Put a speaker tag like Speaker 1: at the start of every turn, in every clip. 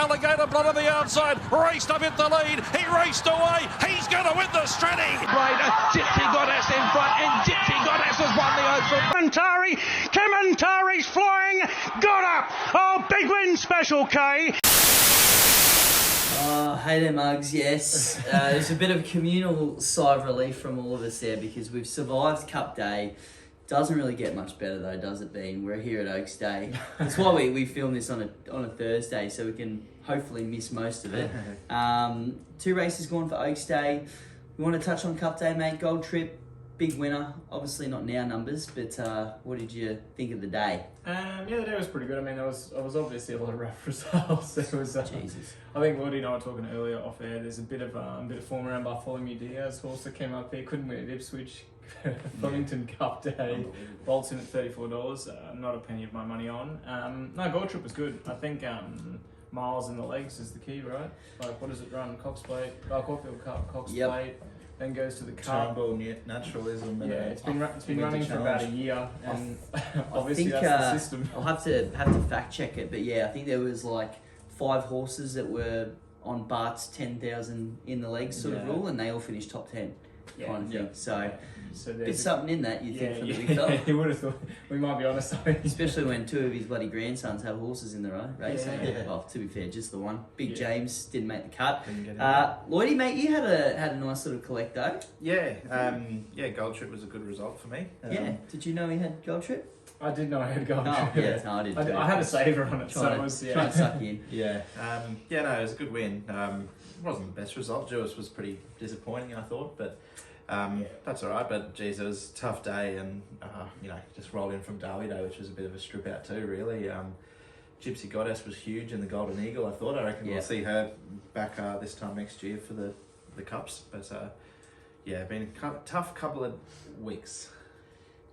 Speaker 1: Alligator Blood on the outside. Raced up in the lead. He raced away. He's going to win the Stratty.
Speaker 2: Right, Gypsy Goddess in front, and Gypsy Goddess has won the Oaks. Kamantari's flying. Got up. Oh, big win special, Kay.
Speaker 3: Hey there, Mugs. Yes, there's a bit of communal sigh of relief from all of us there because we've survived Cup Day. Doesn't really get much better though, does it, Bean? We're here at Oaks Day. That's why we film this on a Thursday, so we can hopefully miss most of it. 2 races gone for Oaks Day. We want to touch on Cup Day, mate. Gold Trip, big winner. Obviously not now numbers, but what did you think of the day?
Speaker 4: Yeah, the day was pretty good. I mean, there was obviously a lot of rough results. There was,
Speaker 3: Jesus.
Speaker 4: I think Lloydy and I were talking earlier off air. There's a bit of form around Bartholomew Diaz, horse that came up there, couldn't win at Ipswich. Flemington Cup Day, bolts in at $34. Not a penny of my money on. No, Gold Trip was good. I think miles in the legs is the key, right? Like, what does it run? Cox Plate, Caulfield Cup, Cox Plate. Then goes to the Cup.
Speaker 5: Turnbull Naturalism.
Speaker 4: Yeah, it's been running for about a year, and obviously
Speaker 3: I think,
Speaker 4: that's the system.
Speaker 3: I'll have to fact check it, but yeah, I think there was like 5 horses that were on Bart's 10,000 in the legs sort of rule, and they all finished top 10 kind of thing. So there's something in that you think for the big fella.
Speaker 4: You would have thought we might be honest.
Speaker 3: Especially when 2 of his bloody grandsons have horses in the race.
Speaker 4: Yeah.
Speaker 3: Well, to be fair, just the one. Big James didn't make the cut.
Speaker 5: Didn't get
Speaker 3: Lloydy, mate, you had a nice little collect though.
Speaker 5: Yeah, Gold Trip was a good result for me.
Speaker 3: Yeah. Did you know he had Gold Trip?
Speaker 4: I did know I had Gold
Speaker 3: Oh,
Speaker 4: Trip.
Speaker 3: yeah, no, I didn't.
Speaker 4: I had a saver on it, so
Speaker 3: Trying
Speaker 4: it was
Speaker 3: to suck you in.
Speaker 5: Yeah, no, it was a good win. It wasn't the best result. Jewis was pretty disappointing, I thought, but that's all right. But geez, it was a tough day, and just rolled in from Derby Day, which was a bit of a strip out too, really. Gypsy Goddess was huge in the Golden Eagle. I thought. I reckon we'll see her back this time next year for the cups. But been a tough couple of weeks.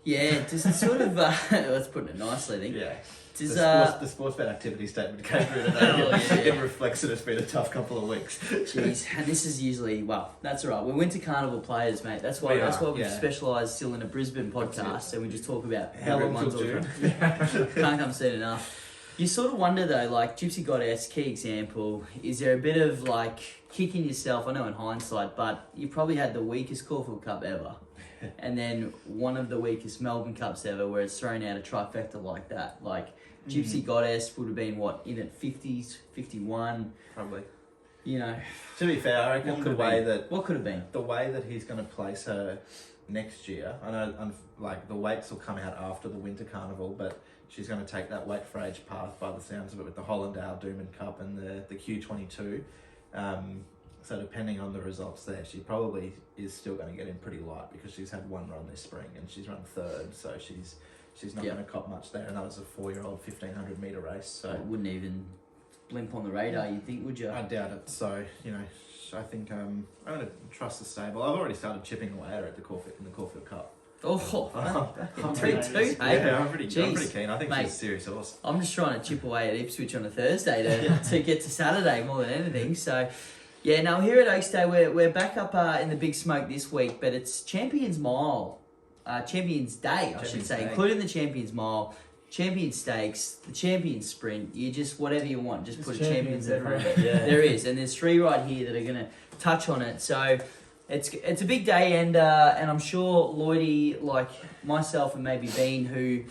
Speaker 3: Yeah, just sort of. Let's put it nicely, I think.
Speaker 5: Yeah.
Speaker 3: Does,
Speaker 5: the sports bet activity statement came through today. It reflects that it's been a tough couple of weeks.
Speaker 3: Jeez, and this is usually that's all right. We're Winter Carnival players, mate. That's why we specialise still in a Brisbane podcast, and we just talk about how it ones all Can't come soon enough. You sort of wonder though, like Gypsy Goddess, key example. Is there a bit of like kicking yourself? I know in hindsight, but you probably had the weakest Caulfield Cup ever. And then one of the weakest Melbourne Cups ever, where it's thrown out a trifecta like that. Like Gypsy Goddess would have been in at 50s, 51,
Speaker 5: probably.
Speaker 3: To
Speaker 5: be fair, I reckon
Speaker 3: what could have been
Speaker 5: the way that he's going to place her next year. I know, the weights will come out after the Winter Carnival, but she's going to take that weight for age path by the sounds of it with the Hollandale Doomben Cup and the Q22. So depending on the results there, she probably is still going to get in pretty light because she's had 1 run this spring and she's run 3rd, so she's not going to cop much there. And that was a 4-year-old 1,500 metre race, so
Speaker 3: it wouldn't even blimp on the radar. You think, would you?
Speaker 5: I doubt it. So I think I'm going to trust the stable. I've already started chipping away at her in the Caulfield Cup.
Speaker 3: Oh,
Speaker 5: I'm
Speaker 3: 2-2, hey?
Speaker 5: Yeah, I'm pretty keen. I think she's a serious horse.
Speaker 3: I'm just trying to chip away at Ipswich on a Thursday to get to Saturday more than anything. So, yeah, now here at Oaks Day, we're back up in the big smoke this week, but it's Champions Mile, Champions Day, I should say, including the Champions Mile, Champions Stakes, the Champions Sprint. You just, whatever you want, just put a Champions in front of it. Yeah. There is, and there's 3 right here that are going to touch on it. So it's a big day, and I'm sure Lloydy, like myself and maybe Bean, who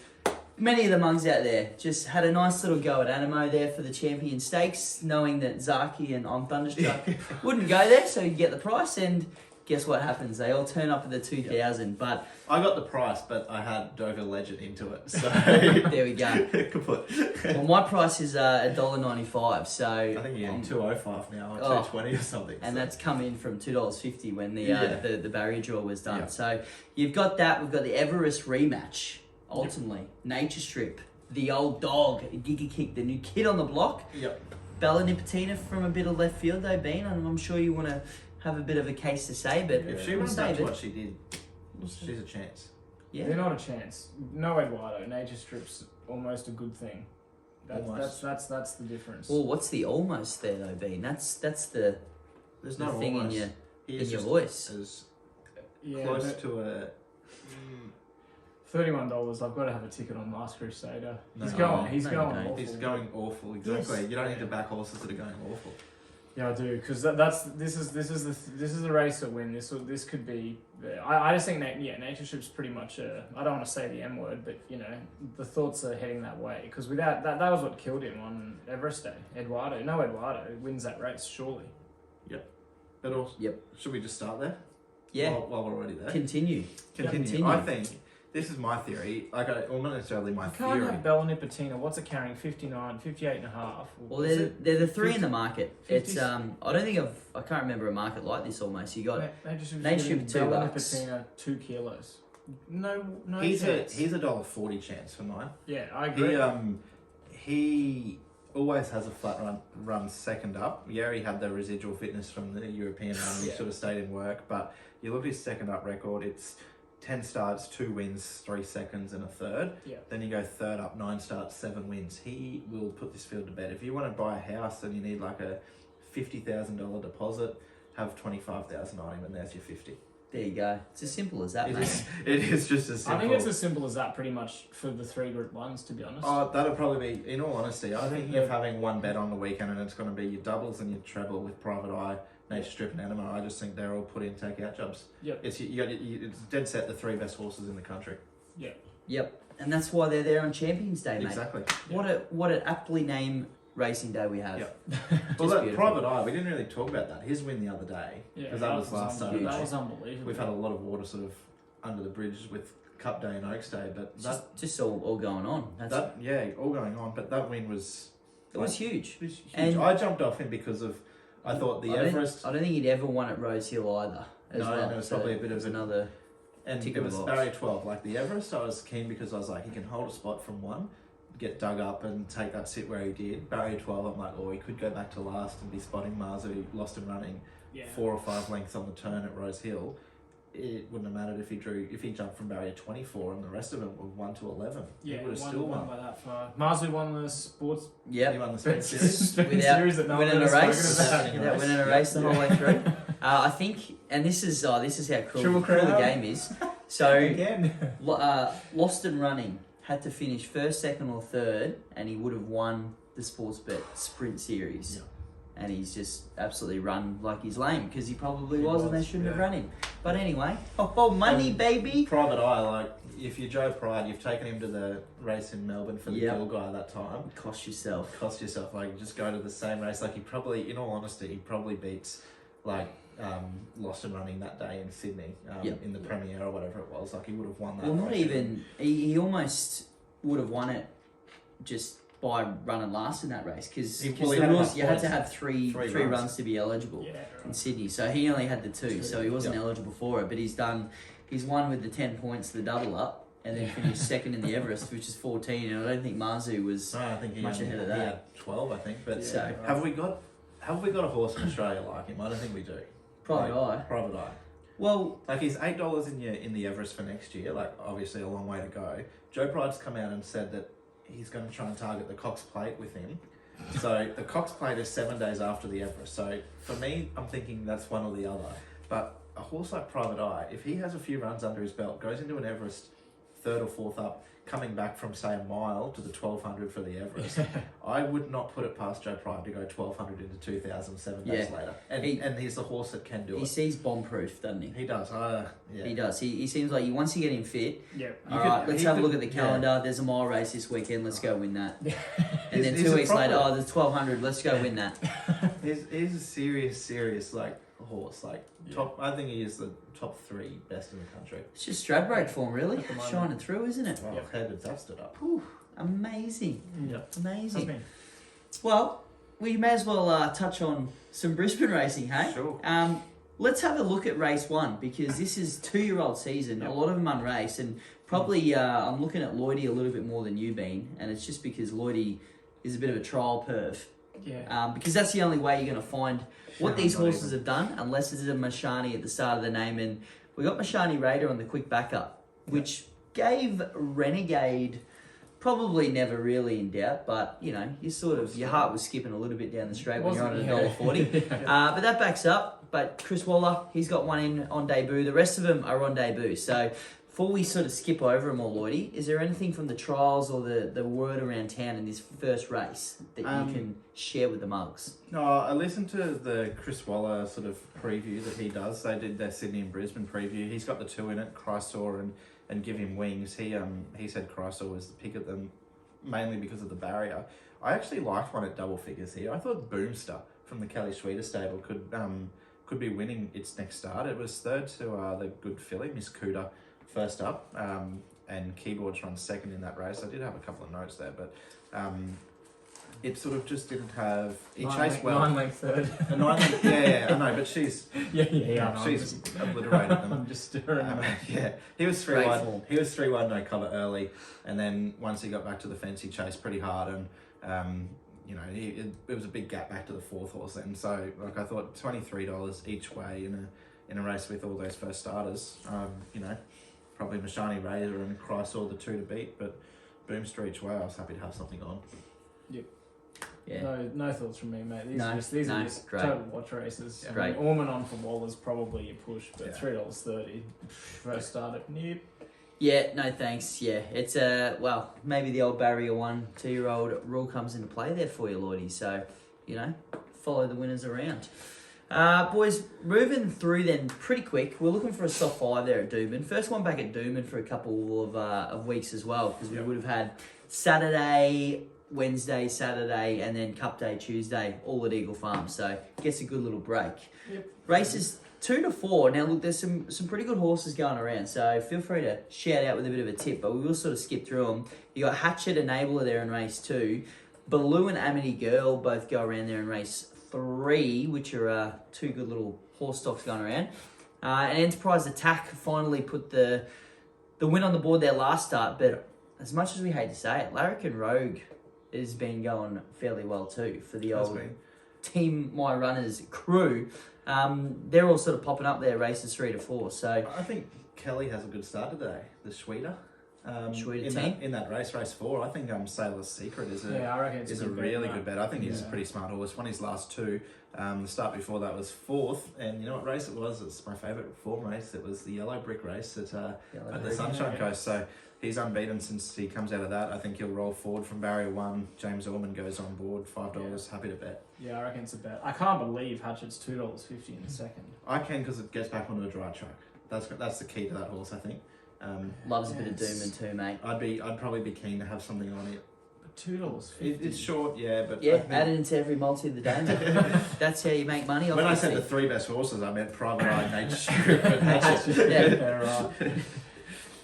Speaker 3: many of the mugs out there just had a nice little go at Anamoe there for the Champion Stakes, knowing that Zaki and I'm Thunderstruck wouldn't go there, so you get the price, and guess what happens? They all turn up at the 2,000, but
Speaker 5: I got the price, but I had Dover Legend into it, so
Speaker 3: there we go.
Speaker 5: Kaput.
Speaker 3: Well, my price is $1.95, so
Speaker 5: I think you're $2.05 now, or $2.20 or something.
Speaker 3: And that's come in from $2.50 when the barrier draw was done. Yeah. So you've got that. We've got the Everest rematch. Ultimately, Nature Strip, the old dog, Giga Kick, the new kid on the block.
Speaker 5: Yep.
Speaker 3: Bella Nipotina from a bit of left field though, Bean, and I'm sure you want to have a bit of a case to say, but
Speaker 5: if she runs up to what she did, she's a chance.
Speaker 4: Yeah, they're not a chance. No Eduardo. Nature Strip's almost a good thing. That's the difference.
Speaker 3: Well, what's the almost there though, Bean? That's the
Speaker 5: there's no
Speaker 3: thing
Speaker 5: almost.
Speaker 3: in your voice.
Speaker 5: Close to a
Speaker 4: $31. I've got to have a ticket on Last Crusader. He's
Speaker 5: No,
Speaker 4: going. He's
Speaker 3: no, you
Speaker 4: going.
Speaker 3: don't.
Speaker 4: Awful.
Speaker 5: He's going awful. Exactly.
Speaker 3: Yes.
Speaker 5: You don't need to back horses that are going awful.
Speaker 4: Yeah, I do, because this is the race to win. This could be. I just think Nature Strip's pretty much. I don't want to say the M word, but you know the thoughts are heading that way. Because without that was what killed him on Everest Day. Eduardo wins that race surely.
Speaker 5: But also,
Speaker 3: Yep.
Speaker 5: should we just start there?
Speaker 3: Yeah.
Speaker 5: While we're already there.
Speaker 3: Continue.
Speaker 5: Continue. I think this is my theory. Well, not necessarily my
Speaker 4: You can't
Speaker 5: theory.
Speaker 4: have Bella Nipotina. What's it carrying? 59, 58 and a half.
Speaker 3: Well,
Speaker 4: Is
Speaker 3: they're
Speaker 4: it
Speaker 3: the three
Speaker 4: 50?
Speaker 3: in the market.
Speaker 4: 50?
Speaker 3: It's I don't think I can't remember a market like this almost. You got
Speaker 4: Nature Strip's
Speaker 3: Nature
Speaker 4: giving
Speaker 3: Strip,
Speaker 4: Bella
Speaker 3: $2.
Speaker 4: Nipotina 2 kilos. No
Speaker 5: He's
Speaker 4: chance.
Speaker 5: a $1.40 chance for mine.
Speaker 4: Yeah, I agree.
Speaker 5: He always has a flat run second up. Yeah, he had the residual fitness from the European run. He
Speaker 4: Yeah.
Speaker 5: sort of stayed in work, but you look at his second up record. It's 10 starts, 2 wins, 3 seconds, and a third.
Speaker 4: Yeah.
Speaker 5: Then you go third up, 9 starts, 7 wins. He will put this field to bed. If you want to buy a house and you need like a $50,000 deposit, have 25,000 on him, and there's your 50.
Speaker 3: there you go. It's as simple as that,
Speaker 5: It
Speaker 3: mate.
Speaker 5: is just as simple.
Speaker 4: I think it's as simple as that, pretty much, for the 3 Group 1s, to be honest.
Speaker 5: Oh, that'll probably be, in all honesty, I think
Speaker 4: Yeah.
Speaker 5: of having one bet on the weekend and it's going to be your doubles and your treble with Private Eye, Nature Strip and Anamoe. I just think they're all put in take-out jobs.
Speaker 4: Yep.
Speaker 5: It's it's dead set the 3 best horses in the country.
Speaker 3: Yep. And that's why they're there on Champions Day, mate.
Speaker 5: Exactly.
Speaker 3: What an aptly named racing day we have.
Speaker 5: Yep.
Speaker 3: Just
Speaker 5: Well, that
Speaker 3: beautiful.
Speaker 5: Private Eye, we didn't really talk about that. His win the other day,
Speaker 4: Yeah,
Speaker 5: because that was last
Speaker 3: huge.
Speaker 5: Saturday.
Speaker 4: That was unbelievable.
Speaker 5: We've had a lot of water sort of under the bridge with Cup Day and Oaks Day, but
Speaker 3: It's just all going on. That's
Speaker 5: all going on. But that win was
Speaker 3: it was huge.
Speaker 5: it was huge.
Speaker 3: And-
Speaker 5: I jumped off him because of I thought the Everest.
Speaker 3: I don't think he'd ever won at Rose Hill either. As
Speaker 5: No,
Speaker 3: well.
Speaker 5: no, it's
Speaker 3: So
Speaker 5: probably a bit of a-
Speaker 3: another.
Speaker 5: And
Speaker 3: Tick
Speaker 5: it
Speaker 3: of
Speaker 5: was
Speaker 3: the box.
Speaker 5: barrier 12. Like the Everest, I was keen because I was like, he can hold a spot from 1, get dug up and take that sit where he did. Barrier 12, I'm like, he could go back to last and be spotting Marzu, lost and running 4 or 5 lengths on the turn at Rose Hill. It wouldn't have mattered if he jumped from barrier 24 and the rest of them were 1 to 11.
Speaker 4: Yeah,
Speaker 5: he would have
Speaker 4: won,
Speaker 5: still
Speaker 4: won
Speaker 5: won.
Speaker 4: by that far. Marzu won the sports
Speaker 5: He
Speaker 3: Yep.
Speaker 5: won the Sprint Series.
Speaker 3: Without
Speaker 4: series that no one
Speaker 3: winning a
Speaker 4: has spoken
Speaker 3: race.
Speaker 4: about.
Speaker 3: Without winning a race the whole way through. I think, and this is how
Speaker 4: Triple
Speaker 3: cruel the
Speaker 4: Crown.
Speaker 3: game is. So.
Speaker 4: Again.
Speaker 3: Lost and Running had to finish first, second, or third, and he would have won the Sportsbet Sprint Series.
Speaker 5: Yeah.
Speaker 3: And he's just absolutely run like he's lame because he probably
Speaker 5: He
Speaker 3: was, and they
Speaker 5: was,
Speaker 3: shouldn't have
Speaker 5: yeah.
Speaker 3: run him. But anyway, money, baby.
Speaker 5: Private Eye, like, if you're Joe Pride, you've taken him to the race in Melbourne for the
Speaker 3: Yep.
Speaker 5: Gill Guy that time.
Speaker 3: Cost yourself.
Speaker 5: Cost yourself, like, just go to the same race. Like, he probably, in all honesty, he probably beats, like, Lost and Running that day in Sydney,
Speaker 3: Yep.
Speaker 5: in the premiere or whatever it was. Like, he would have won that.
Speaker 3: Well, not
Speaker 5: race.
Speaker 3: even. He almost would have won it just by running last in that race because
Speaker 5: He-
Speaker 3: the
Speaker 5: well, he had
Speaker 3: rules
Speaker 5: enough
Speaker 3: you had to
Speaker 5: points.
Speaker 3: have three
Speaker 5: Three
Speaker 3: runs.
Speaker 5: runs.
Speaker 3: To be eligible
Speaker 4: Yeah,
Speaker 3: in
Speaker 4: right.
Speaker 3: Sydney. So he only had the 2, so he wasn't
Speaker 5: Yep.
Speaker 3: eligible for it. But he's won with the 10 points, the double up, and then finished second in the Everest, which is 14. And I don't think Marzu was.
Speaker 5: No, I think he
Speaker 3: Much
Speaker 5: only-
Speaker 3: ahead of
Speaker 5: he
Speaker 3: that.
Speaker 5: had 12, I think. But
Speaker 3: So-
Speaker 5: have we got a horse in Australia like him? I don't think we do.
Speaker 3: Private Eye.
Speaker 5: Private Eye.
Speaker 3: Well,
Speaker 5: Like, he's $8 in the Everest for next year. Like, obviously a long way to go. Joe Pride's come out and said that he's going to try and target the Cox Plate with him. So the Cox Plate is 7 days after the Everest. So for me, I'm thinking that's one or the other. But a horse like Private Eye, if he has a few runs under his belt, goes into an Everest 3rd or 4th up, coming back from, say, a mile to the 1200 for the Everest, I would not put it past Joe Pride to go 1200 into 2000 7 days
Speaker 3: Yeah.
Speaker 5: later.
Speaker 3: He-
Speaker 5: And he's the horse that can do
Speaker 3: he
Speaker 5: it.
Speaker 3: sees bomb-proof, doesn't he?
Speaker 5: He does. Yeah.
Speaker 3: He does. He seems like once you get him fit,
Speaker 4: Yeah.
Speaker 3: all
Speaker 5: could-
Speaker 3: right, let's
Speaker 5: he
Speaker 3: have a
Speaker 5: could-
Speaker 3: look at the
Speaker 5: yeah.
Speaker 3: calendar. There's a mile race this weekend. Let's go win that. And then
Speaker 5: He's
Speaker 3: 2
Speaker 5: a
Speaker 3: weeks later,
Speaker 5: proper-
Speaker 3: there's 1200. Let's go win that.
Speaker 5: He's a serious like horse. Like top, I think he is the top 3 best in the country.
Speaker 3: It's just Stradbroke form, really.
Speaker 4: At the moment.
Speaker 3: Shining through, isn't it?
Speaker 5: Well,
Speaker 4: Yep.
Speaker 5: head has stood up.
Speaker 3: Whew, amazing.
Speaker 4: Yep.
Speaker 3: Amazing.
Speaker 4: Has been.
Speaker 3: Well, we may as well touch on some Brisbane racing, hey?
Speaker 5: Sure.
Speaker 3: Let's have a look at race 1 because this is 2-year-old season.
Speaker 4: Yep.
Speaker 3: A lot of them unraced, and probably I'm looking at Lloydy a little bit more than you've been, and it's just because Lloydy is a bit of a trial perf.
Speaker 4: Yeah.
Speaker 3: Because that's the only way you're going to find what
Speaker 5: Yeah,
Speaker 3: these
Speaker 5: not
Speaker 3: horses
Speaker 5: even.
Speaker 3: have done, unless it's a Mashani at the start of the name. And we got Mashani Raider on the quick backup, which gave Renegade probably never really in doubt, but you know, your heart was skipping a little bit down the straight when you're on $1.40. But that backs up. But Chris Waller, he's got one in on debut. The rest of them are on debut. So before we sort of skip over them all, Lloydy, is there anything from the trials or the word around town in this first race that you can share with the mugs?
Speaker 5: No, I listened to the Chris Waller sort of preview that he does. They did their Sydney and Brisbane preview. He's got the two in it, Chrysor and Give Him Wings. He said Chrysor was the pick of them, mainly because of the barrier. I actually liked one at double figures here. I thought Boomster from the Kelly Schweida stable could be winning its next start. It was third to the good filly, Miss Cooter, first up, and Keyboards runs second in that race. I did have a couple of notes there, but it sort of just didn't have. He chased well.
Speaker 4: 9 length third.
Speaker 5: A 9 length, yeah, I know, but she's
Speaker 4: Yeah.
Speaker 5: she's obliterated them.
Speaker 4: I'm just stirring them.
Speaker 5: Yeah, he was 3-1. He was 3-1 no cover early, and then once he got back to the fence, he chased pretty hard, and it was a big gap back to the fourth horse then. So like I thought, $23 each way in a race with all those first starters. Probably Mashani Razor and Chrysor the two to beat, but Boomster each way. I was happy to have something on.
Speaker 3: Yeah.
Speaker 4: No thoughts from me, mate. These are just
Speaker 3: great.
Speaker 4: total watch races.
Speaker 3: Yeah.
Speaker 4: I
Speaker 3: Great.
Speaker 4: mean, Orman on for Waller's probably a push, but
Speaker 5: Yeah.
Speaker 4: $3.30 first starter. Nope.
Speaker 3: Yeah, no thanks. Yeah, it's maybe the old barrier 1, 2-year-old rule comes into play there for you, Lloydy. So, follow the winners around. Boys, moving through then pretty quick. We're looking for a soft 5 there at Doomben. First one back at Doomben for a couple of weeks as well, because we would have had Saturday, Wednesday, Saturday, and then Cup Day Tuesday, all at Eagle Farm. So gets a good little break.
Speaker 4: Yep.
Speaker 3: Races 2 to 4. Now look, there's some pretty good horses going around. So feel free to shout out with a bit of a tip, but we will sort of skip through them. You got Hatchet Enabler there in race 2. Baloo and Amity Girl both go around there in race 3, which are two good little horse stocks going around. And Enterprise Attack finally put the win on the board there last start, but as much as we hate to say it, Larrikin Rogue has been going fairly well too for the old Team My Runners crew. They're all sort of popping up there, races 3 to 4. So
Speaker 5: I think Kelly has a good start today. The Schweida.
Speaker 3: Schweida
Speaker 5: in
Speaker 3: team?
Speaker 5: in that race 4, I think Sailor's Secret is
Speaker 4: I reckon it's
Speaker 5: a
Speaker 4: good
Speaker 5: really
Speaker 4: bet,
Speaker 5: good bet. I think he's a pretty smart horse. Won his last 2. The start before that was 4th, and you know what race it was? It's my favourite form race. It was the Yellow Brick race at the Sunshine Coast. So he's unbeaten since he comes out of that. I think he'll roll forward from barrier 1. James Orman goes on board, $5. Happy to bet.
Speaker 4: Yeah, I reckon it's a bet. I can't believe Hatchet's $2.50 in the second.
Speaker 5: I can, because it gets back onto a dry track. That's the key to that horse, I think.
Speaker 3: loves a bit of Doomben too, mate.
Speaker 5: I'd probably be keen to have something on it.
Speaker 4: But $2.50.
Speaker 5: It's short, yeah, but
Speaker 3: Yeah, add it into every multi of the day, mate. That's how you make money.
Speaker 5: When I said the 3 best horses, I meant Private Eye, Nature Strip, and Hatchet.
Speaker 3: Yeah.
Speaker 4: Right.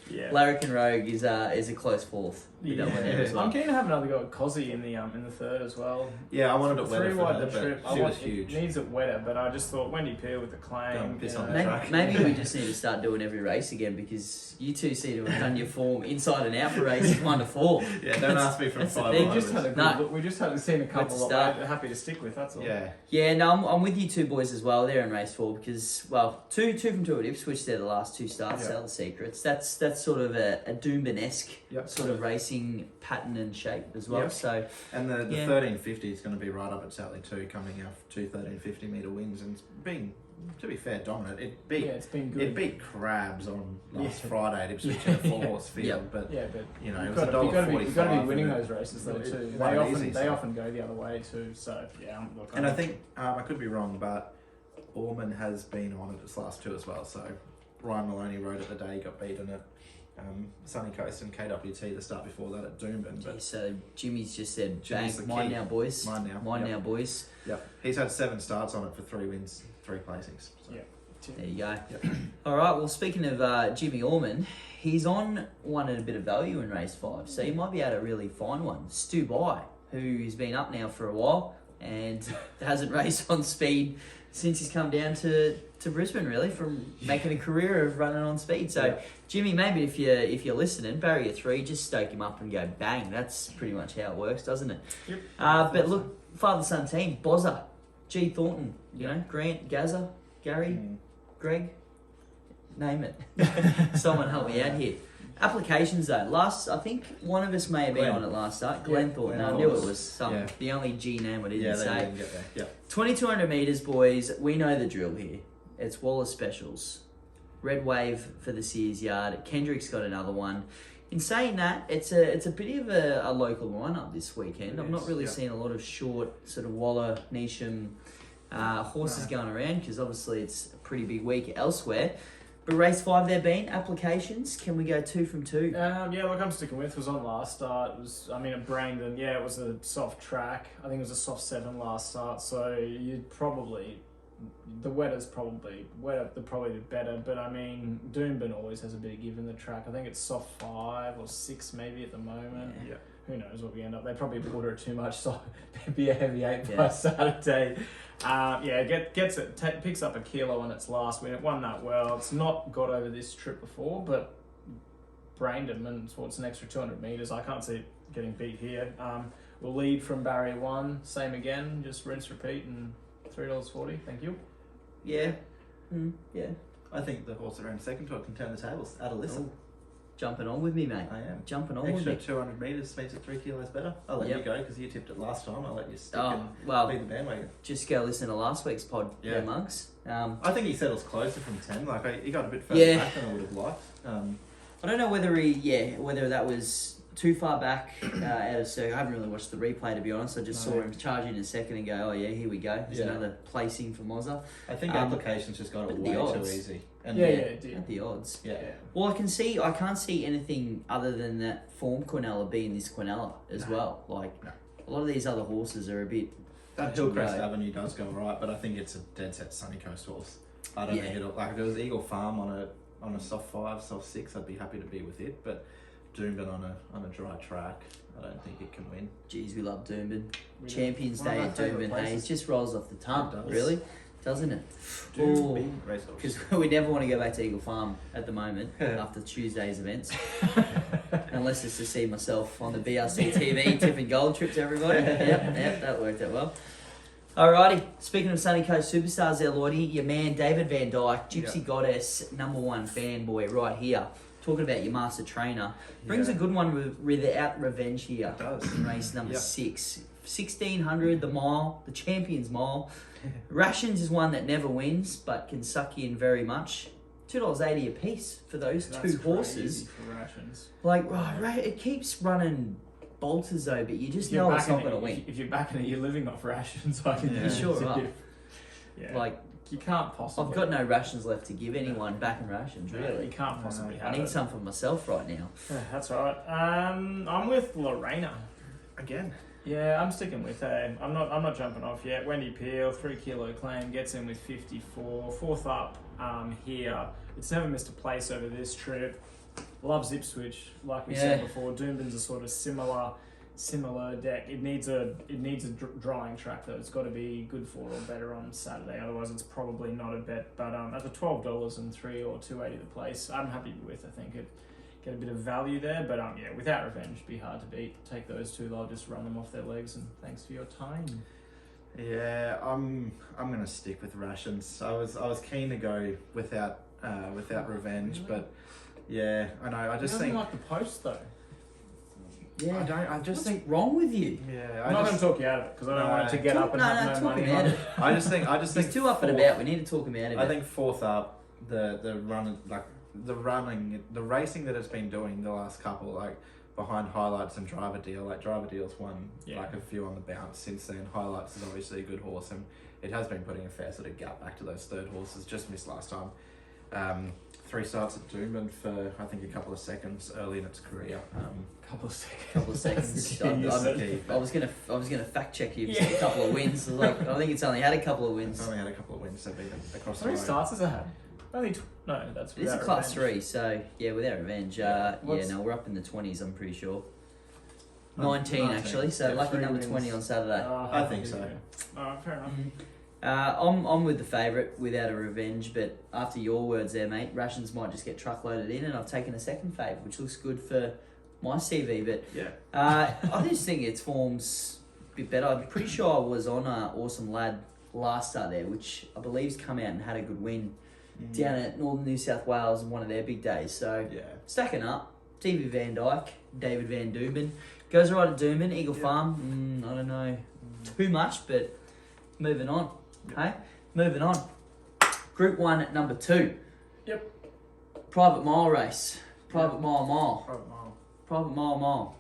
Speaker 4: Yeah.
Speaker 3: Larrikin Rogue is a close 4th. We don't want there as well.
Speaker 4: I'm keen to have another go at Cozzy in the third as well.
Speaker 5: Yeah, I wanted it wetter
Speaker 4: 3
Speaker 5: for
Speaker 4: wide
Speaker 5: her,
Speaker 4: the trip.
Speaker 5: but she was huge.
Speaker 4: It needs it wetter, but I just thought Wendy Peel with the claim.
Speaker 5: Don't piss on the
Speaker 3: Maybe,
Speaker 5: track.
Speaker 3: maybe we just need to start doing every race again, because you two seem to have done your form inside and out for races 1 to 4.
Speaker 5: Yeah, don't ask me from
Speaker 3: that's the
Speaker 5: 5
Speaker 3: thing,
Speaker 4: We just had a good
Speaker 3: No.
Speaker 4: look. We just haven't seen a couple
Speaker 3: Let's
Speaker 4: that
Speaker 3: start.
Speaker 4: we're happy to stick with. That's all.
Speaker 5: Yeah.
Speaker 3: Yeah, no, I'm with you two boys as well there in race 4, because, well, two from 2 at Ipswich there, the last 2 starts, Sell the Secrets. That's sort of a Doomben-esque sort of racing pattern and shape as well.
Speaker 5: Yep.
Speaker 3: So,
Speaker 5: And the 1350 is going to be right up at Sally too, coming out 2 1350 metre wins, and it's been, to be fair, dominant.
Speaker 4: It's been good.
Speaker 5: It beat Crabs on last Friday at Ipswich in a 4-horse field, but
Speaker 4: but
Speaker 5: you know, it
Speaker 4: you've
Speaker 5: was
Speaker 4: got to
Speaker 5: $1.45.
Speaker 4: be winning those races though too.
Speaker 5: It
Speaker 4: They
Speaker 5: wasn't easy,
Speaker 4: they
Speaker 5: so.
Speaker 4: often go the other way too. So yeah,
Speaker 5: And I think I could be wrong, but Orman has been on at its last 2 as well. So Ryan Maloney rode it the day he got beaten at Sunny Coast and KWT the start before that at Doomben. But
Speaker 3: so Jimmy's just said,
Speaker 5: Jimmy's
Speaker 3: bang,
Speaker 5: the
Speaker 3: mine
Speaker 5: key.
Speaker 3: now, boys.
Speaker 5: Mine now.
Speaker 3: Mine
Speaker 5: Yep.
Speaker 3: now, boys.
Speaker 5: Yep, he's had 7 starts on it for 3 wins, 3 placings. So.
Speaker 3: There you go.
Speaker 5: Yep.
Speaker 3: All right, well, speaking of Jimmy Orman, he's on one at a bit of value in race 5, so you might be able to really find one. Stu By, who's been up now for a while and hasn't raced on speed since he's come down to Brisbane, really, from making a career of running on speed. So, Jimmy, maybe if you're listening, barrier 3, just stoke him up and go bang. That's pretty much how it works, doesn't it?
Speaker 4: Yep.
Speaker 3: But look, father-son team, Bozza, G. Thornton, Grant, Gazza, Gary, Greg, name it. Someone help me out here. Applications though, I think one of us may have been on it last start. Glenn Thornton. I knew it was the only G name I didn't say.
Speaker 5: Didn't get there.
Speaker 3: 2200 metres, boys. We know the drill here. It's Wallace Specials. Red Wave for the Sears Yard. Kendrick's got another one. In saying that, it's a bit of a local lineup this weekend. I've not really seen a lot of short sort of Waller, Neesham horses going around because obviously it's a pretty big week elsewhere. But race 5 there been applications. Can we go 2 from 2?
Speaker 4: Yeah, look, I'm sticking with. It was on last start. It was, at Brandon, it was a soft track. I think it was a soft 7 last start. So you'd probably, the wetter's probably better. But Doomben always has a bit of give in the track. I think it's soft 5 or 6 maybe at the moment.
Speaker 5: Yeah.
Speaker 4: Who knows what we end up? They probably order it too much, so it'd be a heavy 8 by Saturday. Picks up a kilo on its last win. It won that well. It's not got over this trip before, but Brandon, and it's an extra 200 metres. I can't see it getting beat here. We'll lead from barrier 1. Same again, just rinse, repeat, and $3.40. Thank you.
Speaker 3: Yeah. Yeah.
Speaker 5: I think the horse around second can turn the tables. Adelissa.
Speaker 3: Jumping on with me, mate.
Speaker 5: I am.
Speaker 3: Jumping on
Speaker 5: Extra
Speaker 3: with me.
Speaker 5: 200 metres makes it 3 kilos better. I'll let you go because you tipped it last time. I'll let you stick and be the bandwagon.
Speaker 3: Just go listen to last week's pod, Mugs.
Speaker 5: I think he settles closer from 10. He got a bit further back than I would have liked.
Speaker 3: I don't know whether whether that was too far back out of circle. I haven't really watched the replay, to be honest. I just saw him charge in a second and go, oh yeah, here we go. There's another placing for Mozza.
Speaker 5: I think applications just got it way too easy.
Speaker 4: And it did.
Speaker 3: At the odds.
Speaker 5: Yeah.
Speaker 3: Well, I can't see anything other than that form Quinella being this Quinella as well. A lot of these other horses are a bit...
Speaker 5: That Hillcrest Avenue does go right, but I think it's a dead set Sunny Coast horse. I don't think it'll... if it was Eagle Farm on a soft 5, soft 6, I'd be happy to be with it, but Doomben on a dry track, I don't think it can win.
Speaker 3: Geez, we love Doomben. Champions Day at Doomben, hey, it just rolls off the tongue, really, doesn't it? Because we never want to go back to Eagle Farm at the moment after Tuesday's events, unless it's to see myself on the BRC TV tipping gold trips, everybody. Yep, that worked out well. Alrighty, speaking of Sunny Coast superstars there, Lloydy, your man David Van Dyke, Gypsy Goddess, #1 fanboy right here. Talking about your master trainer. Brings a good one without revenge here.
Speaker 5: It does.
Speaker 3: In race number 6. 1600, the mile, the Champions Mile. Rations is one that never wins, but can suck you in very much. $2.80 a piece for those two horses.
Speaker 4: For Rations.
Speaker 3: It keeps running bolters though, but you just know it's not going to win.
Speaker 4: If you're backing it, you're living off Rations.
Speaker 3: You sure are.
Speaker 4: Yeah. You can't possibly.
Speaker 3: I've got no rations left to give anyone back in rations, really.
Speaker 4: You can't possibly have
Speaker 3: I need some for myself right now.
Speaker 4: Yeah, that's right. I'm with Lorena.
Speaker 5: Again.
Speaker 4: Yeah, I'm sticking with her. I'm not jumping off yet. Wendy Peel, 3 kilo claim, gets in with 54. 4th up here. It's never missed a place over this trip. Loves Ipswich, like we said before. Doomben's a sort of similar deck. It needs a drying track though. It's got to be good 4 or better on Saturday. Otherwise, it's probably not a bet. But at the $12 and 3 or $2.80 the place, I'm happy with. I think it get a bit of value there. But without revenge, be hard to beat. Take those two. They'll just run them off their legs. And thanks for your time.
Speaker 5: Yeah, I'm gonna stick with Rations. I was keen to go without revenge, but yeah, I know. I just think
Speaker 4: like the post though.
Speaker 3: Yeah,
Speaker 5: I just think
Speaker 3: wrong with you.
Speaker 5: Yeah,
Speaker 4: I'm not going to talk you out of it because I don't want it to get up and have no money on it.
Speaker 5: I just think
Speaker 3: he's too up and about. We need to talk him out of it.
Speaker 5: I think 4th up, the racing that it's been doing the last couple, behind Highlights and Driver Deal. Driver Deal's won a few on the bounce since then. Highlights is obviously a good horse, and it has been putting a fair sort of gap back to those third horses. Just missed last time. 3 starts at Doomben for I think a couple of seconds early in its career.
Speaker 3: Couple of seconds. I was gonna fact check you. A couple of wins. I think it's only had a couple of wins.
Speaker 5: It's only had a couple of wins. So beat across the
Speaker 4: 3
Speaker 5: road.
Speaker 4: starts has it had? Only no, that's.
Speaker 3: It's a class 3, so without revenge. We're up in the 20s. I'm pretty sure. 19 actually. So lucky number 20 on Saturday.
Speaker 5: I think so.
Speaker 4: Fair enough.
Speaker 3: I'm with the favourite without a revenge, but after your words there, mate, Rations might just get truckloaded in, and I've taken a second favourite, which looks good for my CV. But I just think its form's a bit better. I'm pretty sure I was on Awesome Lad last start there, which I believe's come out and had a good win down at Northern New South Wales on one of their big days. So stacking up, David Van Dyke, David Van Doomben. Goes right at Doomben, Eagle Farm. I don't know too much, but moving on. Hey, moving on. Group 1 at number 2.
Speaker 4: Yep.
Speaker 3: Private mile race. Private mile.
Speaker 4: Private mile.
Speaker 3: Private mile.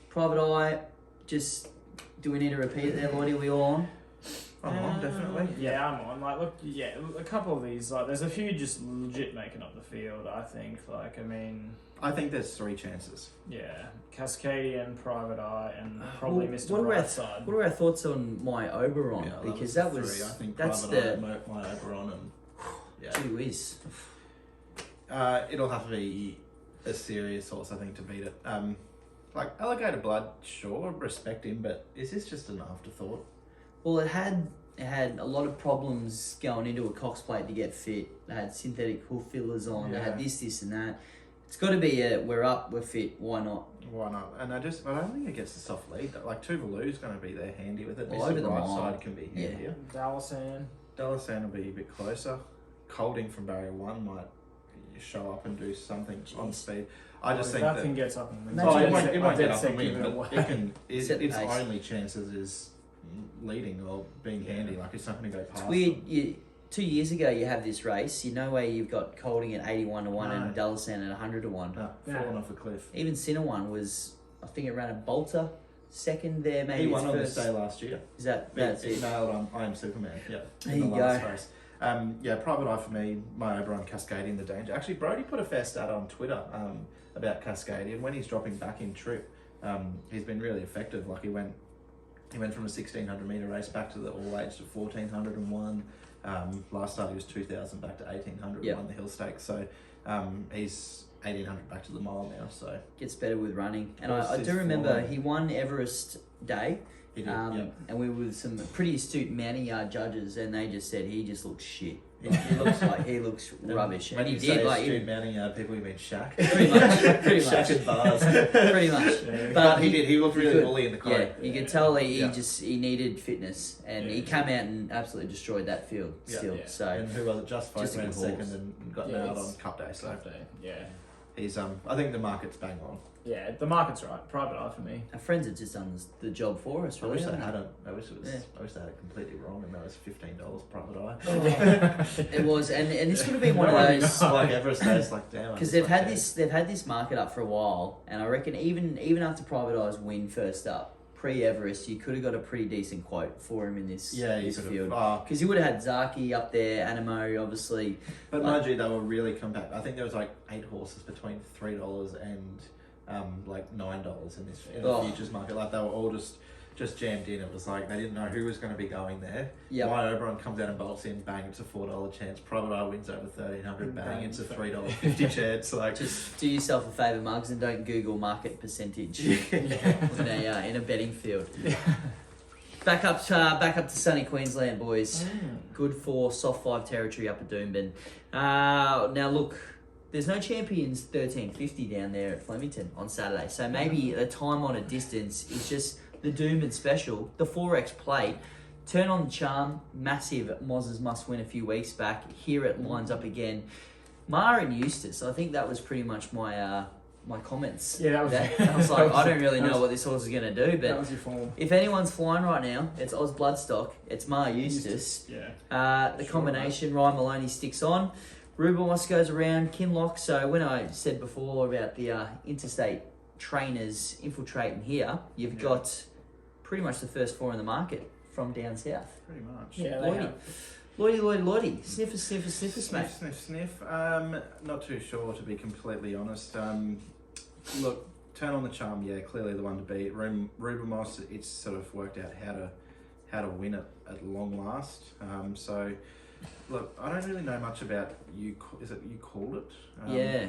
Speaker 3: Private eye. Just, do we need to repeat it there, Lloydy? We all on?
Speaker 5: I'm on, definitely.
Speaker 4: Yeah, I'm on. Like, look, yeah, a couple of these. Like, there's a few just legit making up the field. I think. Like, I mean,
Speaker 5: I think there's 3 chances.
Speaker 4: yeah, Cascadian, Private Eye, and probably Mr. Brightside.
Speaker 3: What are our thoughts on my Oberon?
Speaker 5: Yeah,
Speaker 3: Because
Speaker 5: that
Speaker 3: that
Speaker 5: was
Speaker 3: was,
Speaker 5: the 3. I think
Speaker 3: that's
Speaker 5: Private
Speaker 3: the,
Speaker 5: Eye, my Oberon, and yeah.
Speaker 3: gee whiz.
Speaker 5: It'll have to be a serious horse, I think, to beat it. Like Alligator Blood, sure, respect him, but is this just an afterthought?
Speaker 3: Well, it had a lot of problems going into a Cox plate to get fit. They had synthetic hoof fillers on. They had
Speaker 5: Yeah.
Speaker 3: this, and that. It's got to be we're up, we're fit. Why not?
Speaker 5: Why not? And I don't think it gets the soft lead. Like Tuvalu's going to be there handy with it.
Speaker 3: Well,
Speaker 5: Mr.
Speaker 3: over the mile.
Speaker 5: Brightside can be
Speaker 3: Yeah.
Speaker 5: handier.
Speaker 4: Dallasan.
Speaker 5: Dallasan will be a bit closer. Colding from barrier 1 might show up and do something on speed. I just think
Speaker 4: that
Speaker 5: that
Speaker 4: thing gets up and
Speaker 3: Imagine
Speaker 5: it
Speaker 3: if
Speaker 5: won't get
Speaker 4: dead
Speaker 5: up
Speaker 4: set
Speaker 5: and win,
Speaker 4: giving it
Speaker 5: but
Speaker 4: away.
Speaker 5: it can.
Speaker 3: Set the
Speaker 5: Its
Speaker 3: pace.
Speaker 5: only chances is leading or being handy. Like it's not going to go past.
Speaker 3: It's weird. 2 years ago, you have this race. You know where you've got Colding at 81 to 1 and
Speaker 5: No.
Speaker 3: Dallasan at 100 to 1.
Speaker 5: No, falling off a cliff.
Speaker 3: Even Sinner one was, I think it ran a Bolter second there. Maybe
Speaker 5: He won
Speaker 3: his
Speaker 5: on this
Speaker 3: first.
Speaker 5: day last year.
Speaker 3: Is that's
Speaker 5: He
Speaker 3: it?
Speaker 5: nailed I Am Superman. Yeah,
Speaker 3: There
Speaker 5: in the
Speaker 3: you
Speaker 5: last
Speaker 3: go.
Speaker 5: race. Yeah, Private Eye for me. My Oberon Cascadian the danger. Actually, Brody put a fair stat on Twitter about Cascadian when he's dropping back in trip. He's been really effective. Like he went from a 1600 meter race back to the all age to 1401. Last start he was 2000 back to 1800.
Speaker 3: Yep.
Speaker 5: Won the Hill Stakes. So he's 1800 back to the mile now. So
Speaker 3: Gets better with running. And
Speaker 5: Course
Speaker 3: I
Speaker 5: his
Speaker 3: do remember
Speaker 5: form.
Speaker 3: he won Everest Day.
Speaker 5: he did. Yeah.
Speaker 3: And we were with some pretty astute mounting yard judges, and they just said he just looks shit. He looks rubbish,
Speaker 5: When
Speaker 3: and he
Speaker 5: you
Speaker 3: did
Speaker 5: say
Speaker 3: like
Speaker 5: astute mounting people, you mean Shaq.
Speaker 3: pretty much,
Speaker 5: Shaq and bars.
Speaker 3: pretty much.
Speaker 4: Yeah.
Speaker 5: But he did. He looked really
Speaker 3: could.
Speaker 5: bully in the
Speaker 3: Yeah,
Speaker 5: crowd.
Speaker 3: you could tell he
Speaker 5: Yeah.
Speaker 3: he needed fitness, and he came out and absolutely destroyed that field.
Speaker 5: Yeah.
Speaker 3: Still,
Speaker 4: Yeah.
Speaker 3: so
Speaker 5: And who was it? Just
Speaker 3: Just a
Speaker 5: ran
Speaker 3: good
Speaker 5: second
Speaker 3: horse.
Speaker 5: and got
Speaker 4: Yeah,
Speaker 5: nailed
Speaker 4: it's-
Speaker 5: on Cup Day. So
Speaker 4: Yeah.
Speaker 5: he's I think the market's bang on.
Speaker 4: Yeah, the market's right. Private Eye for me.
Speaker 3: our friends have just done the job for us.
Speaker 5: I
Speaker 3: Really,
Speaker 5: wish they
Speaker 3: haven't
Speaker 5: hadn't. I wish it was.
Speaker 3: Yeah.
Speaker 5: I wish they had it completely wrong, and that was $15 Private Eye.
Speaker 3: It was, and this would have been one of
Speaker 4: No,
Speaker 3: those.
Speaker 5: like Everest Days, like damn.
Speaker 3: Because they've had this market up for a while, and I reckon even after Private Eye's win first up, pre-Everest, you could have got a pretty decent quote for him in this this
Speaker 5: could
Speaker 3: field.
Speaker 5: have.
Speaker 3: Because you would have had Zaki up there, Anamoe, obviously.
Speaker 5: But
Speaker 3: Like-
Speaker 5: mind you, they were really compact. I think there was like 8 horses between $3 and like $9 in the
Speaker 3: Oh.
Speaker 5: futures market. Like they were all just jammed in. It was like they didn't know who was going to be going there.
Speaker 3: Yep.
Speaker 5: My Oberon comes out and bolts in, bang! It's a $4 chance. Private Eye wins over 1300, bang!
Speaker 4: Bang.
Speaker 5: It's a $3.50 chance. Like
Speaker 3: Just do yourself a favour, Mugs, and don't Google market percentage in a betting field. Back up to sunny Queensland, boys. Good for soft 5 territory up at Doomben. Now look, there's no Champions 1350 down there at Flemington on Saturday, so maybe the time on a distance is just the Doomben special, the 4X plate. Turn on the charm, massive Moz's must win a few weeks back. Here it lines up again. Mara and Eustace, I think that was pretty much my my comments.
Speaker 4: Yeah, that was-
Speaker 3: I was like, I don't really
Speaker 4: that
Speaker 3: know
Speaker 4: was-
Speaker 3: what this horse is going to do,
Speaker 4: That
Speaker 3: but
Speaker 4: was your form.
Speaker 3: if anyone's flying right now, it's Oz Bloodstock, it's Mara Eustace.
Speaker 4: Yeah.
Speaker 3: The
Speaker 5: Sure,
Speaker 3: combination, Ryan Maloney sticks on. Ruben Moss goes around, Kinlock. So when I said before about the interstate trainers infiltrating here, you've
Speaker 5: Yeah.
Speaker 3: got pretty much the first 4 in the market from down south.
Speaker 5: pretty much.
Speaker 4: Yeah, they
Speaker 3: Lloydy.
Speaker 4: have.
Speaker 3: Lloydy. Sniffer, mate.
Speaker 5: Sniff. Not too sure, to be completely honest. Look, turn on the charm. Yeah, clearly the one to beat. Ruben Moss. It's sort of worked out how to win it at long last. So, look, I don't really know much about you. Is it you called it?
Speaker 3: Yeah.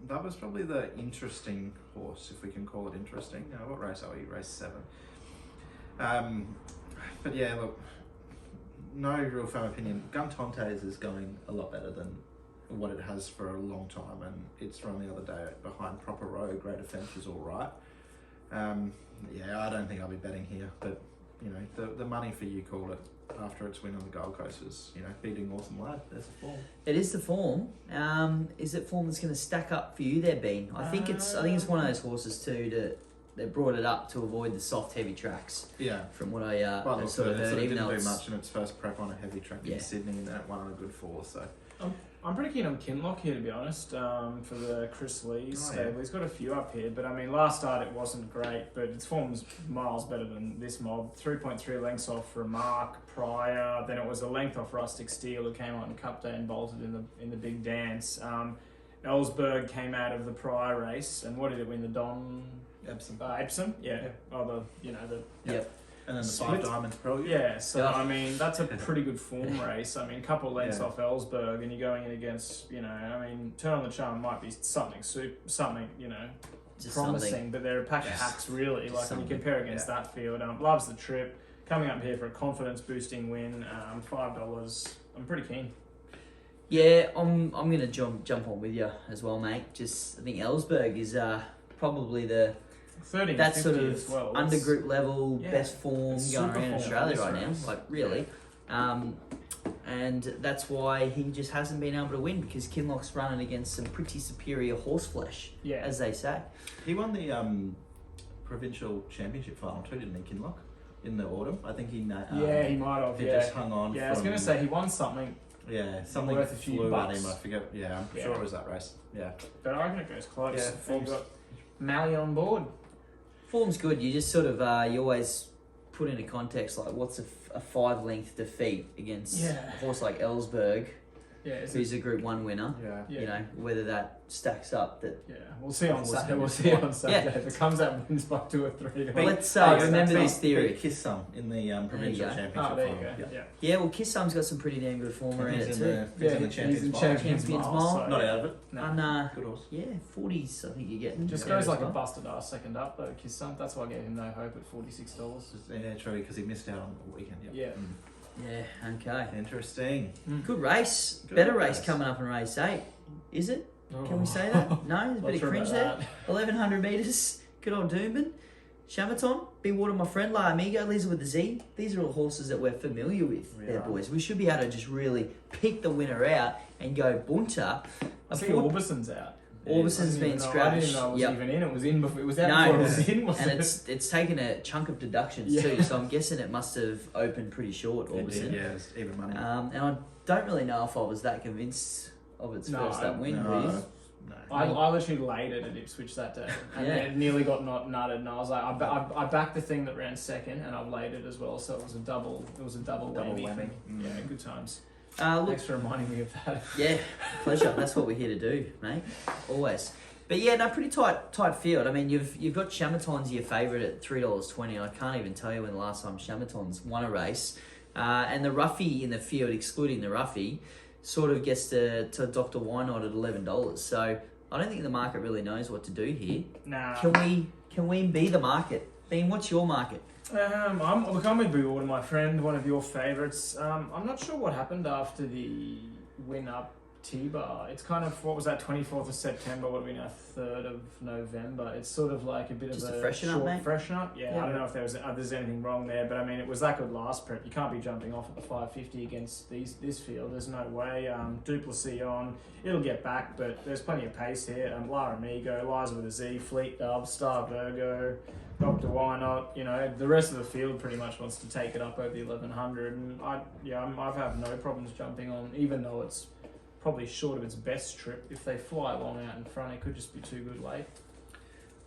Speaker 5: That was probably the interesting horse, if we can call it interesting. What race are we? Race 7. But yeah, look, no real firm opinion. Gun Tontes is going a lot better than what it has for a long time, and it's run the other day behind Proper Row. Great Offence was all right. Yeah, I don't think I'll be betting here, but you know, the money for you called it after its win on the Gold Coast was, you know, beating Awesome Lad. There's a form.
Speaker 3: It is the form. Is it form that's going to stack up for you there, Bean? I think it's one of those horses too that they brought it up to avoid the soft, heavy tracks.
Speaker 5: Yeah.
Speaker 3: From what I
Speaker 5: Well,
Speaker 3: have
Speaker 5: look,
Speaker 3: sort of
Speaker 5: it
Speaker 3: heard,
Speaker 5: sort of
Speaker 3: even
Speaker 5: didn't
Speaker 3: though
Speaker 5: do
Speaker 3: it's
Speaker 5: much in its first prep on a heavy track
Speaker 3: Yeah.
Speaker 5: in Sydney, and then it won on a good 4. So
Speaker 4: I'm pretty keen on Kinloch here, to be honest, for the Chris Lee stable. He's got a few up here, but I mean, last start it wasn't great, but its form's miles better than this mob. 3.3 lengths off Remark prior, then it was a length off Rustic Steel, who came on Cup Day and bolted in the big dance. Ellsberg came out of the prior race, and what did it win? The Don
Speaker 5: Epsom.
Speaker 4: Epsom, yeah. Oh,
Speaker 3: Yep.
Speaker 5: And then the
Speaker 4: Split.
Speaker 5: 5 Diamonds Pro.
Speaker 4: Yeah, so I mean that's a pretty good form race. I mean, a couple of lengths off Ellsberg, and you're going in against, I mean, Turn on the Charm might be something,
Speaker 3: Just
Speaker 4: promising,
Speaker 3: something.
Speaker 4: but they're a pack of hacks really.
Speaker 3: Just
Speaker 4: Like when you
Speaker 3: something.
Speaker 4: compare against that field, loves the trip. Coming up here for a confidence boosting win, $5. I'm pretty keen.
Speaker 3: Yeah, I'm gonna jump on with you as well, mate. Just I think Ellsberg is probably the
Speaker 4: 30
Speaker 3: that sort
Speaker 4: 50
Speaker 3: of
Speaker 4: as well.
Speaker 3: undergroup level
Speaker 4: Yeah,
Speaker 3: best form
Speaker 4: it's
Speaker 3: going
Speaker 4: super
Speaker 3: around
Speaker 4: form
Speaker 3: Australia
Speaker 4: this
Speaker 3: right now.
Speaker 4: race.
Speaker 3: Like really, and that's why he just hasn't been able to win because Kinloch's running against some pretty superior horse flesh,
Speaker 4: Yeah.
Speaker 3: as they say.
Speaker 5: He won the provincial championship final too, didn't he, Kinloch? In the autumn, I think he.
Speaker 4: Yeah, he might have.
Speaker 5: He
Speaker 4: Yeah,
Speaker 5: just hung on.
Speaker 4: I was going to say he won something,
Speaker 5: Yeah, something
Speaker 4: worth a few
Speaker 5: flew at
Speaker 4: bucks.
Speaker 5: him. I forget. Yeah, I'm sure it was that race. Yeah.
Speaker 4: but I reckon it goes close.
Speaker 5: Yeah,
Speaker 4: You've
Speaker 5: form's-
Speaker 4: got Mally on board.
Speaker 3: Form's good. You just sort of you always put into context like what's a 5-length defeat against
Speaker 4: Yeah.
Speaker 3: a horse like Ellsberg,
Speaker 4: Yeah, is
Speaker 3: who's a Group 1 winner.
Speaker 5: Yeah.
Speaker 4: Yeah.
Speaker 3: You know whether that stacks up. That
Speaker 4: Yeah, we'll see on
Speaker 3: Horse
Speaker 4: Saturday.
Speaker 3: number
Speaker 4: We'll see on
Speaker 3: four.
Speaker 4: Saturday. If it comes out and wins by 2 or 3.
Speaker 3: Well, let's
Speaker 4: Oh,
Speaker 3: remember
Speaker 4: that's
Speaker 3: this theory.
Speaker 5: Beat Kiss Some in the provincial
Speaker 3: go.
Speaker 5: championship
Speaker 4: Oh, there you
Speaker 5: final.
Speaker 4: go.
Speaker 5: Yeah.
Speaker 4: Yeah.
Speaker 3: Yeah, well, Kiss Sum's got some pretty damn good form around
Speaker 5: He's
Speaker 3: it
Speaker 5: in
Speaker 3: too.
Speaker 5: the, he's in the champions.
Speaker 4: in
Speaker 5: Mile.
Speaker 4: Champions
Speaker 3: Champions
Speaker 4: Mile,
Speaker 3: Mile.
Speaker 4: so-
Speaker 5: Not out of it.
Speaker 4: No.
Speaker 3: And
Speaker 5: Good horse.
Speaker 3: yeah, 40s I think you're getting.
Speaker 4: Just
Speaker 3: there
Speaker 4: goes
Speaker 3: as
Speaker 4: like a
Speaker 3: well.
Speaker 4: busted ass second up though, Kiss Some. That's why I gave him no hope at $46.
Speaker 5: Yeah, true, because he missed out on the weekend.
Speaker 4: Yeah.
Speaker 3: Yeah, okay.
Speaker 5: Interesting.
Speaker 3: Good race.
Speaker 5: Good
Speaker 3: Better race
Speaker 5: race.
Speaker 3: coming up in race 8. Is it? Can we
Speaker 4: Oh.
Speaker 3: say that? No, there's a
Speaker 4: Not
Speaker 3: bit of
Speaker 4: sure
Speaker 3: cringe
Speaker 4: about
Speaker 3: there.
Speaker 4: that.
Speaker 3: 1100 metres. Good old Doomben. Shamaton, Be Water, my friend, La Amigo, Lisa with the Z. These are all horses that we're familiar with,
Speaker 5: We
Speaker 3: there,
Speaker 5: are.
Speaker 3: boys. We should be able to just really pick the winner out and go bunter.
Speaker 4: I think Orbison's out.
Speaker 3: Orbison's
Speaker 4: I
Speaker 3: been
Speaker 4: didn't even know- I
Speaker 3: scratched.
Speaker 4: didn't even know it was
Speaker 3: Yep.
Speaker 4: even in. It was in before. It was out
Speaker 3: No,
Speaker 4: before it was in. Was
Speaker 3: and
Speaker 4: it?
Speaker 3: it's taken a chunk of deductions
Speaker 4: Yeah.
Speaker 3: too, so I'm guessing it must have opened pretty short,
Speaker 5: It
Speaker 3: Orbison.
Speaker 5: did, yeah, it's even money.
Speaker 3: And I don't really know if I was that convinced of its
Speaker 4: No,
Speaker 3: first up win.
Speaker 5: no,
Speaker 3: Really.
Speaker 5: no.
Speaker 4: I literally laid it at Ipswich that day, and
Speaker 3: Yeah.
Speaker 4: it nearly got nutted. And I was like, I backed the thing that ran second, and I've laid it as well. So it was a double. It was a double whammy.
Speaker 5: whammy.
Speaker 4: Yeah, good times.
Speaker 3: Look,
Speaker 4: Thanks for reminding me of that.
Speaker 3: yeah, pleasure. That's what we're here to do, mate. Always. But yeah, no, pretty tight field. I mean, you've got Shamaton's your favourite at $3.20. I can't even tell you when the last time Shamaton's won a race. And the roughie in the field, excluding the roughie, sort of gets to Dr. Wynot at $11. So I don't think the market really knows what to do here.
Speaker 4: Nah.
Speaker 3: Can we be the market? Bean, what's your market?
Speaker 4: I'm with Blue Water, my friend, one of your favourites. I'm not sure what happened after the win up T-Bar. It's kind of, what was that, 24th of September, what are we now, 3rd of November? It's sort of like a bit
Speaker 3: Just
Speaker 4: of
Speaker 3: a
Speaker 4: a
Speaker 3: freshen up,
Speaker 4: short
Speaker 3: mate?
Speaker 4: freshen up. Yeah,
Speaker 3: Yeah.
Speaker 4: I don't know if there's anything wrong there, but I mean, it was that good last prep. You can't be jumping off at the 550 against this field. There's no way. Duplessis on, it'll get back, but there's plenty of pace here. La Amigo, Liza with a Z, Fleet Dub, Star Virgo, Dr. Wynot, the rest of the field pretty much wants to take it up over the 1100, and I've had no problems jumping on, even though it's probably short of its best trip. If they fly long out in front, it could just be too good late.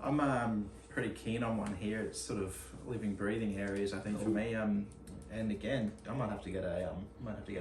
Speaker 5: I'm pretty keen on one here. It's sort of living, breathing areas, I think, for me. And again, I might have to get a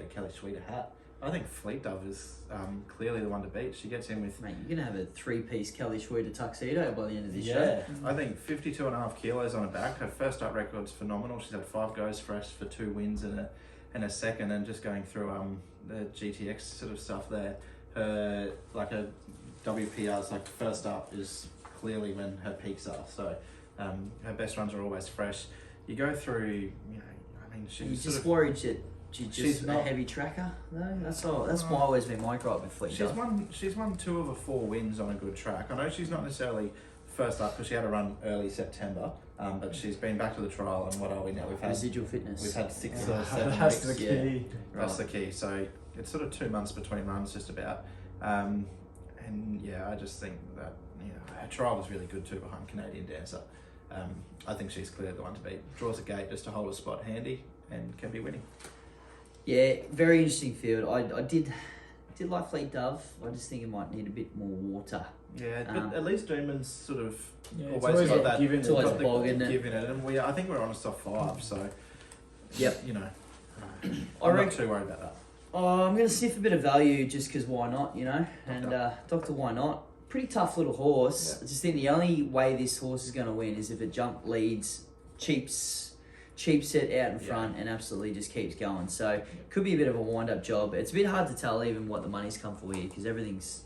Speaker 5: Kelly Sweeter hat. I think Fleet Dove is clearly the one to beat. She gets in with.
Speaker 3: Mate, you're going to have a 3-piece Kelly Schweida tuxedo by the end of this show.
Speaker 5: I think 52.5 kilos on her back. Her first up record's phenomenal. She's had 5 goes fresh for 2 wins and a second, and just going through the GTX sort of stuff there. Her WPR's like first up is clearly when her peaks are. So her best runs are always fresh. You go through, I mean,
Speaker 3: You're
Speaker 5: she's
Speaker 3: just
Speaker 5: sort of.
Speaker 3: worried that she's just
Speaker 5: She's
Speaker 3: a
Speaker 5: not-
Speaker 3: heavy tracker, though? That's always been my gripe with Fleet
Speaker 5: She's
Speaker 3: Dove.
Speaker 5: won 2 of her 4 wins on a good track. I know she's not necessarily first up because she had a run early September, but she's been back to the trial, and what are we now?
Speaker 3: Residual fitness.
Speaker 5: We've had 6 or 7
Speaker 4: That's
Speaker 5: weeks.
Speaker 4: the
Speaker 3: yeah.
Speaker 4: key.
Speaker 5: That's the key. So it's sort of 2 months between runs, just about. And yeah, I just think that her trial was really good too behind Canadian Dancer. I think she's clearly the one to beat. Draws a gate just to hold a spot handy and can be winning.
Speaker 3: Yeah, very interesting field. I did did like Fleet Dove. I just think it might need a bit more water.
Speaker 5: Yeah, but at least Doomben's sort of
Speaker 4: it's
Speaker 5: always got
Speaker 4: got
Speaker 5: that
Speaker 4: give in
Speaker 3: It's always
Speaker 5: got the
Speaker 3: bog, isn't it?
Speaker 5: give in it, and I think we're on a soft 5, so
Speaker 3: Yep.
Speaker 5: you know,
Speaker 3: I
Speaker 5: I'm
Speaker 3: reckon.
Speaker 5: not too worried about that.
Speaker 3: Oh, I'm going to sniff a bit of value just because why not, you know? And Dr. Why Not, pretty tough little horse.
Speaker 5: Yeah.
Speaker 3: I just think the only way this horse is going to win is if it jump leads, cheaps it out in front and absolutely just keeps going. So could be a bit of a wind-up job. It's a bit hard to tell even what the money's come for here because everything's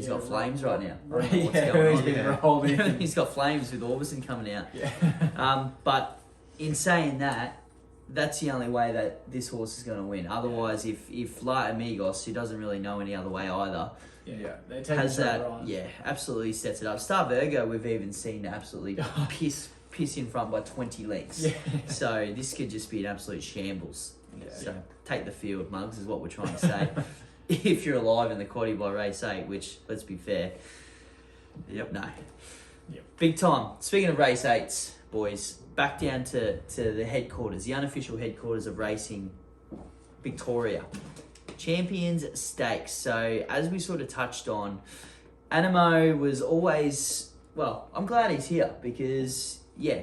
Speaker 3: got flames right now. I don't know what's going on.
Speaker 4: Been rolled in.
Speaker 3: Everything's got flames with Orbison coming out.
Speaker 4: Yeah.
Speaker 3: But in saying that, that's the only way that this horse is going to win. Otherwise, if La Amigos, who doesn't really know any other way either,
Speaker 4: They take
Speaker 3: has
Speaker 4: each other
Speaker 3: that,
Speaker 4: on.
Speaker 3: absolutely sets it up. Star Virgo, we've even seen absolutely piss in front by 20 lengths.
Speaker 4: Yeah.
Speaker 3: So this could just be an absolute shambles.
Speaker 5: Yeah.
Speaker 3: So take the field, Mugs, is what we're trying to say. If you're alive in the quaddie by race 8, which, let's be fair, no.
Speaker 4: Yep.
Speaker 3: Big time. Speaking of race 8s, boys, back down to the headquarters, the unofficial headquarters of racing Victoria. Champions Stakes. So, as we sort of touched on, Anamoe was always, well, I'm glad he's here because,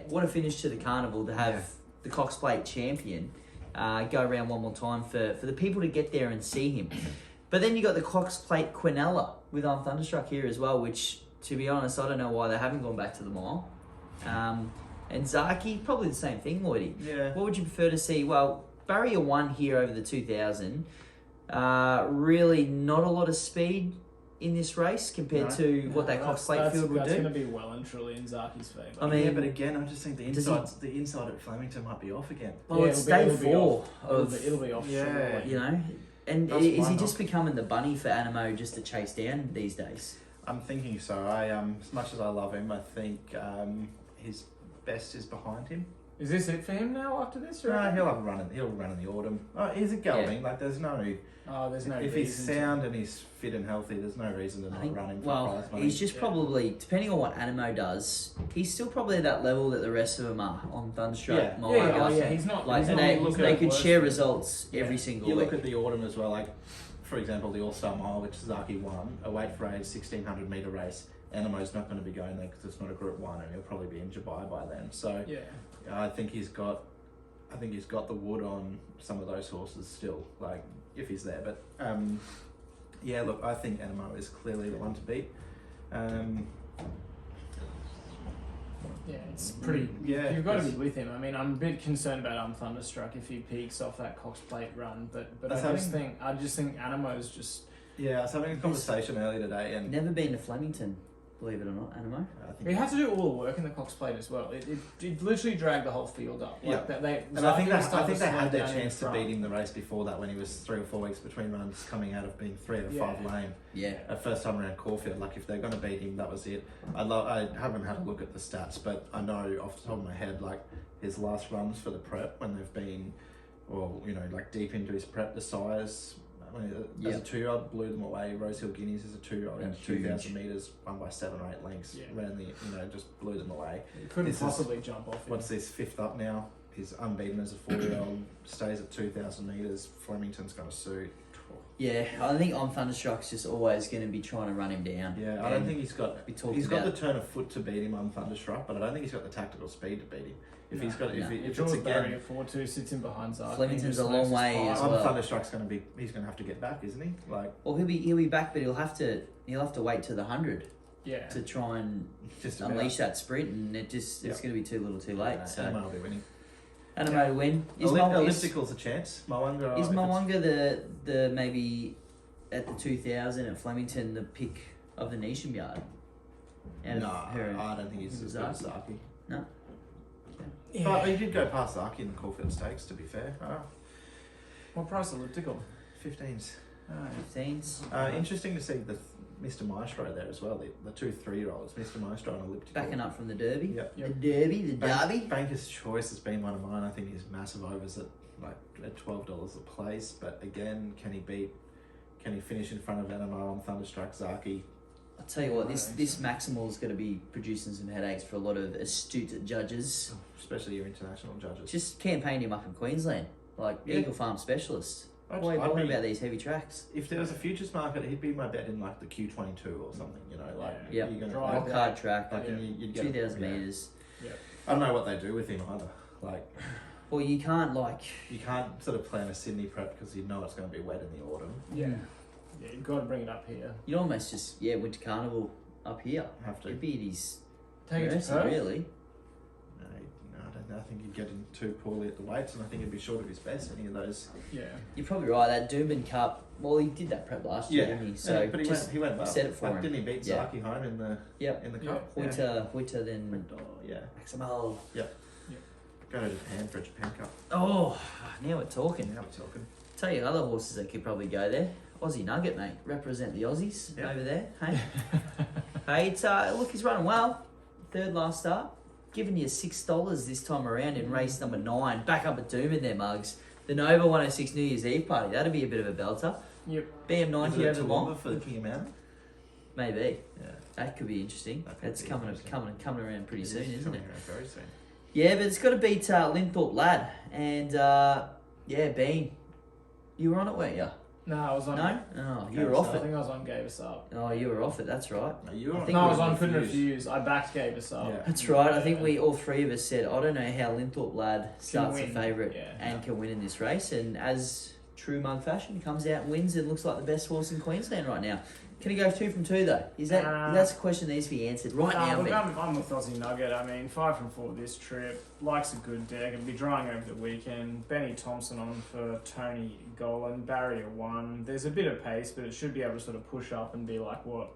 Speaker 3: what a finish to the carnival to have the Cox Plate champion go around one more time for the people to get there and see him. But then you got the Cox Plate Quinella with Thunderstruck here as well, which, to be honest, I don't know why they haven't gone back to the mile. And Zaki, probably the same thing, Lloydy.
Speaker 5: Yeah.
Speaker 3: What would you prefer to see? Well, barrier 1 here over the 2000. Really not a lot of speed in this race compared to what that Cox Plate field would
Speaker 4: That's
Speaker 3: do.
Speaker 4: going to be well and truly in Zaki's favour.
Speaker 3: I mean,
Speaker 5: But again, I just think the inside at Flemington might be off again.
Speaker 3: well, it's day 4 of,
Speaker 4: It'll be off.
Speaker 5: Yeah.
Speaker 4: shortly.
Speaker 3: you know, and
Speaker 5: That's
Speaker 3: is
Speaker 5: why
Speaker 3: he
Speaker 5: not?
Speaker 3: just becoming the bunny for Anamoe just to chase down these days?
Speaker 5: I'm thinking so. As much as I love him, I think his best is behind him.
Speaker 4: Is this it for him now after this? Or
Speaker 5: No, he'll have a run. He'll run in the autumn. Oh, he's a gelding. Like there's no.
Speaker 4: there's no.
Speaker 5: If he's
Speaker 4: reason to-
Speaker 5: sound and he's fit and healthy, there's no reason to
Speaker 3: I
Speaker 5: not
Speaker 3: think,
Speaker 5: run him for
Speaker 3: well,
Speaker 5: prize money.
Speaker 3: he's just probably, depending on what Anamoe does, he's still probably at that level that the rest of them are on Thunderstruck.
Speaker 5: Yeah.
Speaker 3: Malaga.
Speaker 4: He's not.
Speaker 3: Like,
Speaker 4: he's
Speaker 3: and
Speaker 4: not
Speaker 3: they
Speaker 4: looking
Speaker 3: could
Speaker 4: worse
Speaker 3: share
Speaker 4: than-
Speaker 3: results every single
Speaker 5: You
Speaker 3: week.
Speaker 5: look at the autumn as well. Like, for example, the All-Star Mile, which Zaki won, a weight for age 1600 metre race. Anamoe's not going to be going there because it's not a Group 1, and he'll probably be in Dubai by then. So
Speaker 4: Yeah.
Speaker 5: I think he's got the wood on some of those horses still, like if he's there. But look, I think Anamoe is clearly the one to beat.
Speaker 4: Yeah, it's pretty.
Speaker 5: Yeah,
Speaker 4: You've got to
Speaker 5: it's-
Speaker 4: be with him. I mean, I'm a bit concerned about Thunderstruck if he peaks off that Cox Plate run, but
Speaker 5: That's
Speaker 4: I just think Anamoe's just.
Speaker 5: Yeah, I was having a conversation earlier today, and
Speaker 3: Never been to Flemington, believe it or not, Anamoe.
Speaker 5: I think
Speaker 4: He had to do all the work in the Cox Plate as well. It literally dragged the whole field up. Like
Speaker 5: Yeah.
Speaker 4: they
Speaker 5: And I think
Speaker 4: Zaki
Speaker 5: they had their
Speaker 4: down in
Speaker 5: chance to
Speaker 4: front.
Speaker 5: beat him the race before that when he was 3 or 4 weeks between runs, coming out of being 3 out of 5 lane.
Speaker 3: Yeah.
Speaker 5: First time around Caulfield. Like if they're going to beat him, that was it. I haven't had a look at the stats, but I know off the top of my head, like his last runs for the prep when they've been, well, you know, like deep into his prep, the sires. As a 2-year-old, blew them away. Rosehill Guineas as a 2-year-old in 2,000 metres, won by 7 or 8 lengths.
Speaker 4: Yeah.
Speaker 5: Ran just blew them away.
Speaker 4: He couldn't
Speaker 5: This is-
Speaker 4: possibly jump off him.
Speaker 5: What's this, 5th up now? He's unbeaten as a 4-year-old, stays at 2,000 metres. Flemington's going to suit.
Speaker 3: Yeah, I think Thunderstruck's just always going to be trying to run him down.
Speaker 5: Yeah, I don't think he's got.
Speaker 3: we talked
Speaker 5: He's got
Speaker 3: about-
Speaker 5: the turn of foot to beat him on Thunderstruck, but I don't think he's got the tactical speed to beat him. If he's got,
Speaker 3: No.
Speaker 5: if
Speaker 4: If
Speaker 5: it's
Speaker 4: George
Speaker 5: again,
Speaker 4: Barrier 4-2 sits in behind Zaki.
Speaker 3: Flemington's a long way as
Speaker 5: on
Speaker 3: well.
Speaker 5: Thunderstruck's going to be. He's going to have to get back, isn't he? Like
Speaker 3: Well, he'll be back, but he'll have to wait to the 100
Speaker 4: Yeah.
Speaker 3: to try and
Speaker 5: just about.
Speaker 3: unleash that sprint, and it's going to be too little, too late. So
Speaker 5: Anamoe will be winning.
Speaker 3: Anamoe to win. Is
Speaker 5: Elliptical's a chance. Moanga.
Speaker 3: Moanga the maybe at the 2000 at Flemington the pick of the Nisham yard? Out of
Speaker 5: No,
Speaker 3: her and-
Speaker 5: I don't think he's as good as
Speaker 3: Zaki?
Speaker 5: Zaki.
Speaker 3: No.
Speaker 5: But he did go past Zaki in the Caulfield Stakes. To be fair,
Speaker 4: What price elliptical?
Speaker 5: 15s.
Speaker 3: 15s.
Speaker 5: Interesting to see the Mr. Maestro there as well. The 2 3-year-olds, Mr. Maestro and elliptical.
Speaker 3: Backing up from the Derby.
Speaker 5: Yep.
Speaker 3: The Derby, the Derby.
Speaker 5: Banker's Choice has been one of mine. I think he's massive overs at $12 a place. But again, can he finish in front of Anamoe on Thunderstruck, Zaki?
Speaker 3: I'll tell you what, this Maximal is going to be producing some headaches for a lot of astute judges.
Speaker 5: Especially your international judges.
Speaker 3: Just campaigned him up in Queensland, like
Speaker 5: Yeah.
Speaker 3: Eagle Farm specialist. Why about these heavy tracks?
Speaker 5: If there was a futures market, he'd be my bet in like the Q22 or something. You know, like
Speaker 3: Yeah.
Speaker 5: you're gonna
Speaker 4: Drive
Speaker 3: Rock hard track,
Speaker 5: like you'd get
Speaker 3: 2,000 metres.
Speaker 4: Yeah.
Speaker 5: I don't know what they do with him either. Like,
Speaker 3: Well, you can't
Speaker 5: you can't sort of plan a Sydney prep because you know it's going to be wet in the autumn.
Speaker 4: Yeah. Yeah, you've got to bring it up here.
Speaker 3: you'd almost just Winter Carnival up here.
Speaker 5: Have to.
Speaker 3: It'd be at his
Speaker 4: Take it to
Speaker 3: mercy,
Speaker 4: Perth.
Speaker 3: really.
Speaker 5: I think he'd get in too poorly at the weights, and I think he'd be short of his best. Any of those.
Speaker 4: Yeah.
Speaker 3: You're probably right. That Doomben Cup. Well, he did that prep last year, didn't he? So
Speaker 5: but he went well.
Speaker 3: set it for him.
Speaker 5: Didn't he beat Zaki home in the cup?
Speaker 3: Winter then
Speaker 5: Yeah.
Speaker 3: Maximal.
Speaker 5: Go to Japan for a Japan Cup.
Speaker 3: Oh, now we're talking.
Speaker 5: Now we're talking.
Speaker 3: Tell you other horses that could probably go there. Aussie Nugget, mate. Represent the Aussies over there. Hey, hey. It's look, he's running well. Third last start. Giving you $6 this time around in race number 9. Back up at Doomben there, Mugs. The Nova 106 New Year's Eve party. That'd be a bit of a belter.
Speaker 4: Yep.
Speaker 3: BM90 over the long.
Speaker 5: for the King of Mountain.
Speaker 3: Maybe.
Speaker 5: Yeah.
Speaker 3: That could be interesting. That's coming around pretty soon, isn't it?
Speaker 5: Very soon.
Speaker 3: Yeah, but it's got to beat Linthorpe Lad. And, Bean. You were on it, weren't you?
Speaker 4: No, I was on.
Speaker 3: No? Oh, you were off
Speaker 4: I
Speaker 3: it.
Speaker 4: think I was on Gave Us Up.
Speaker 3: Oh, you were off it, that's right.
Speaker 5: No, you were
Speaker 3: I
Speaker 5: on.
Speaker 3: think
Speaker 4: No, I was
Speaker 3: we-
Speaker 4: on Couldn't Refuse. I backed Gave Us Up.
Speaker 5: Yeah.
Speaker 3: That's right. I think we all three of us said, I don't know how Linthorpe Lad starts the
Speaker 4: win.
Speaker 3: favourite
Speaker 4: Yeah.
Speaker 3: and can win in this race. And as true mug fashion, comes out and wins and looks like the best horse in Queensland right now. Can he go 2 from 2 though? That's a question that needs to be answered right now.
Speaker 4: Look,
Speaker 3: Ben.
Speaker 4: I'm with Aussie Nugget. I mean, 5 from 4 this trip. Likes a good deck. It'll be drying over the weekend. Benny Thompson on for Tony Golan. Barrier 1. There's a bit of pace, but it should be able to sort of push up and be like, what,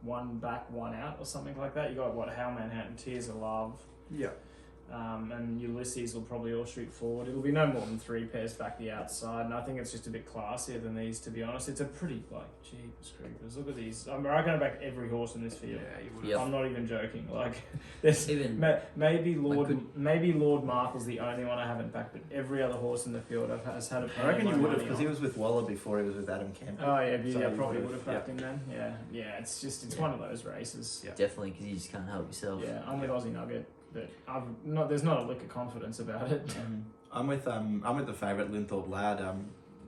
Speaker 4: 1 back, 1 out or something like that. You got, what, Hal Manhattan, Tears of Love.
Speaker 5: Yeah.
Speaker 4: And Ulysses will probably all shoot forward. It'll be no more than 3 pairs back the outside, and I think it's just a bit classier than these, to be honest. It's a pretty, jeepers creepers. Look at these. I'm going to back every horse in this field.
Speaker 5: Yeah, you would.
Speaker 3: Yep.
Speaker 4: I'm not even joking. There's
Speaker 3: Even
Speaker 4: maybe Lord Markle's the only one I haven't backed, but every other horse in the field has had a
Speaker 5: I reckon you would have, because he was with Waller before he was with Adam Campbell.
Speaker 4: Oh yeah,
Speaker 5: So
Speaker 4: I
Speaker 5: you
Speaker 4: probably
Speaker 5: would've-
Speaker 4: would have backed him then. Yeah. It's one of those races.
Speaker 5: Yeah.
Speaker 3: definitely, because you just can't help yourself.
Speaker 4: Yeah, I'm with Aussie Nugget, but there's not a lick of confidence about it.
Speaker 5: I'm with the favourite Linthorpe Lad,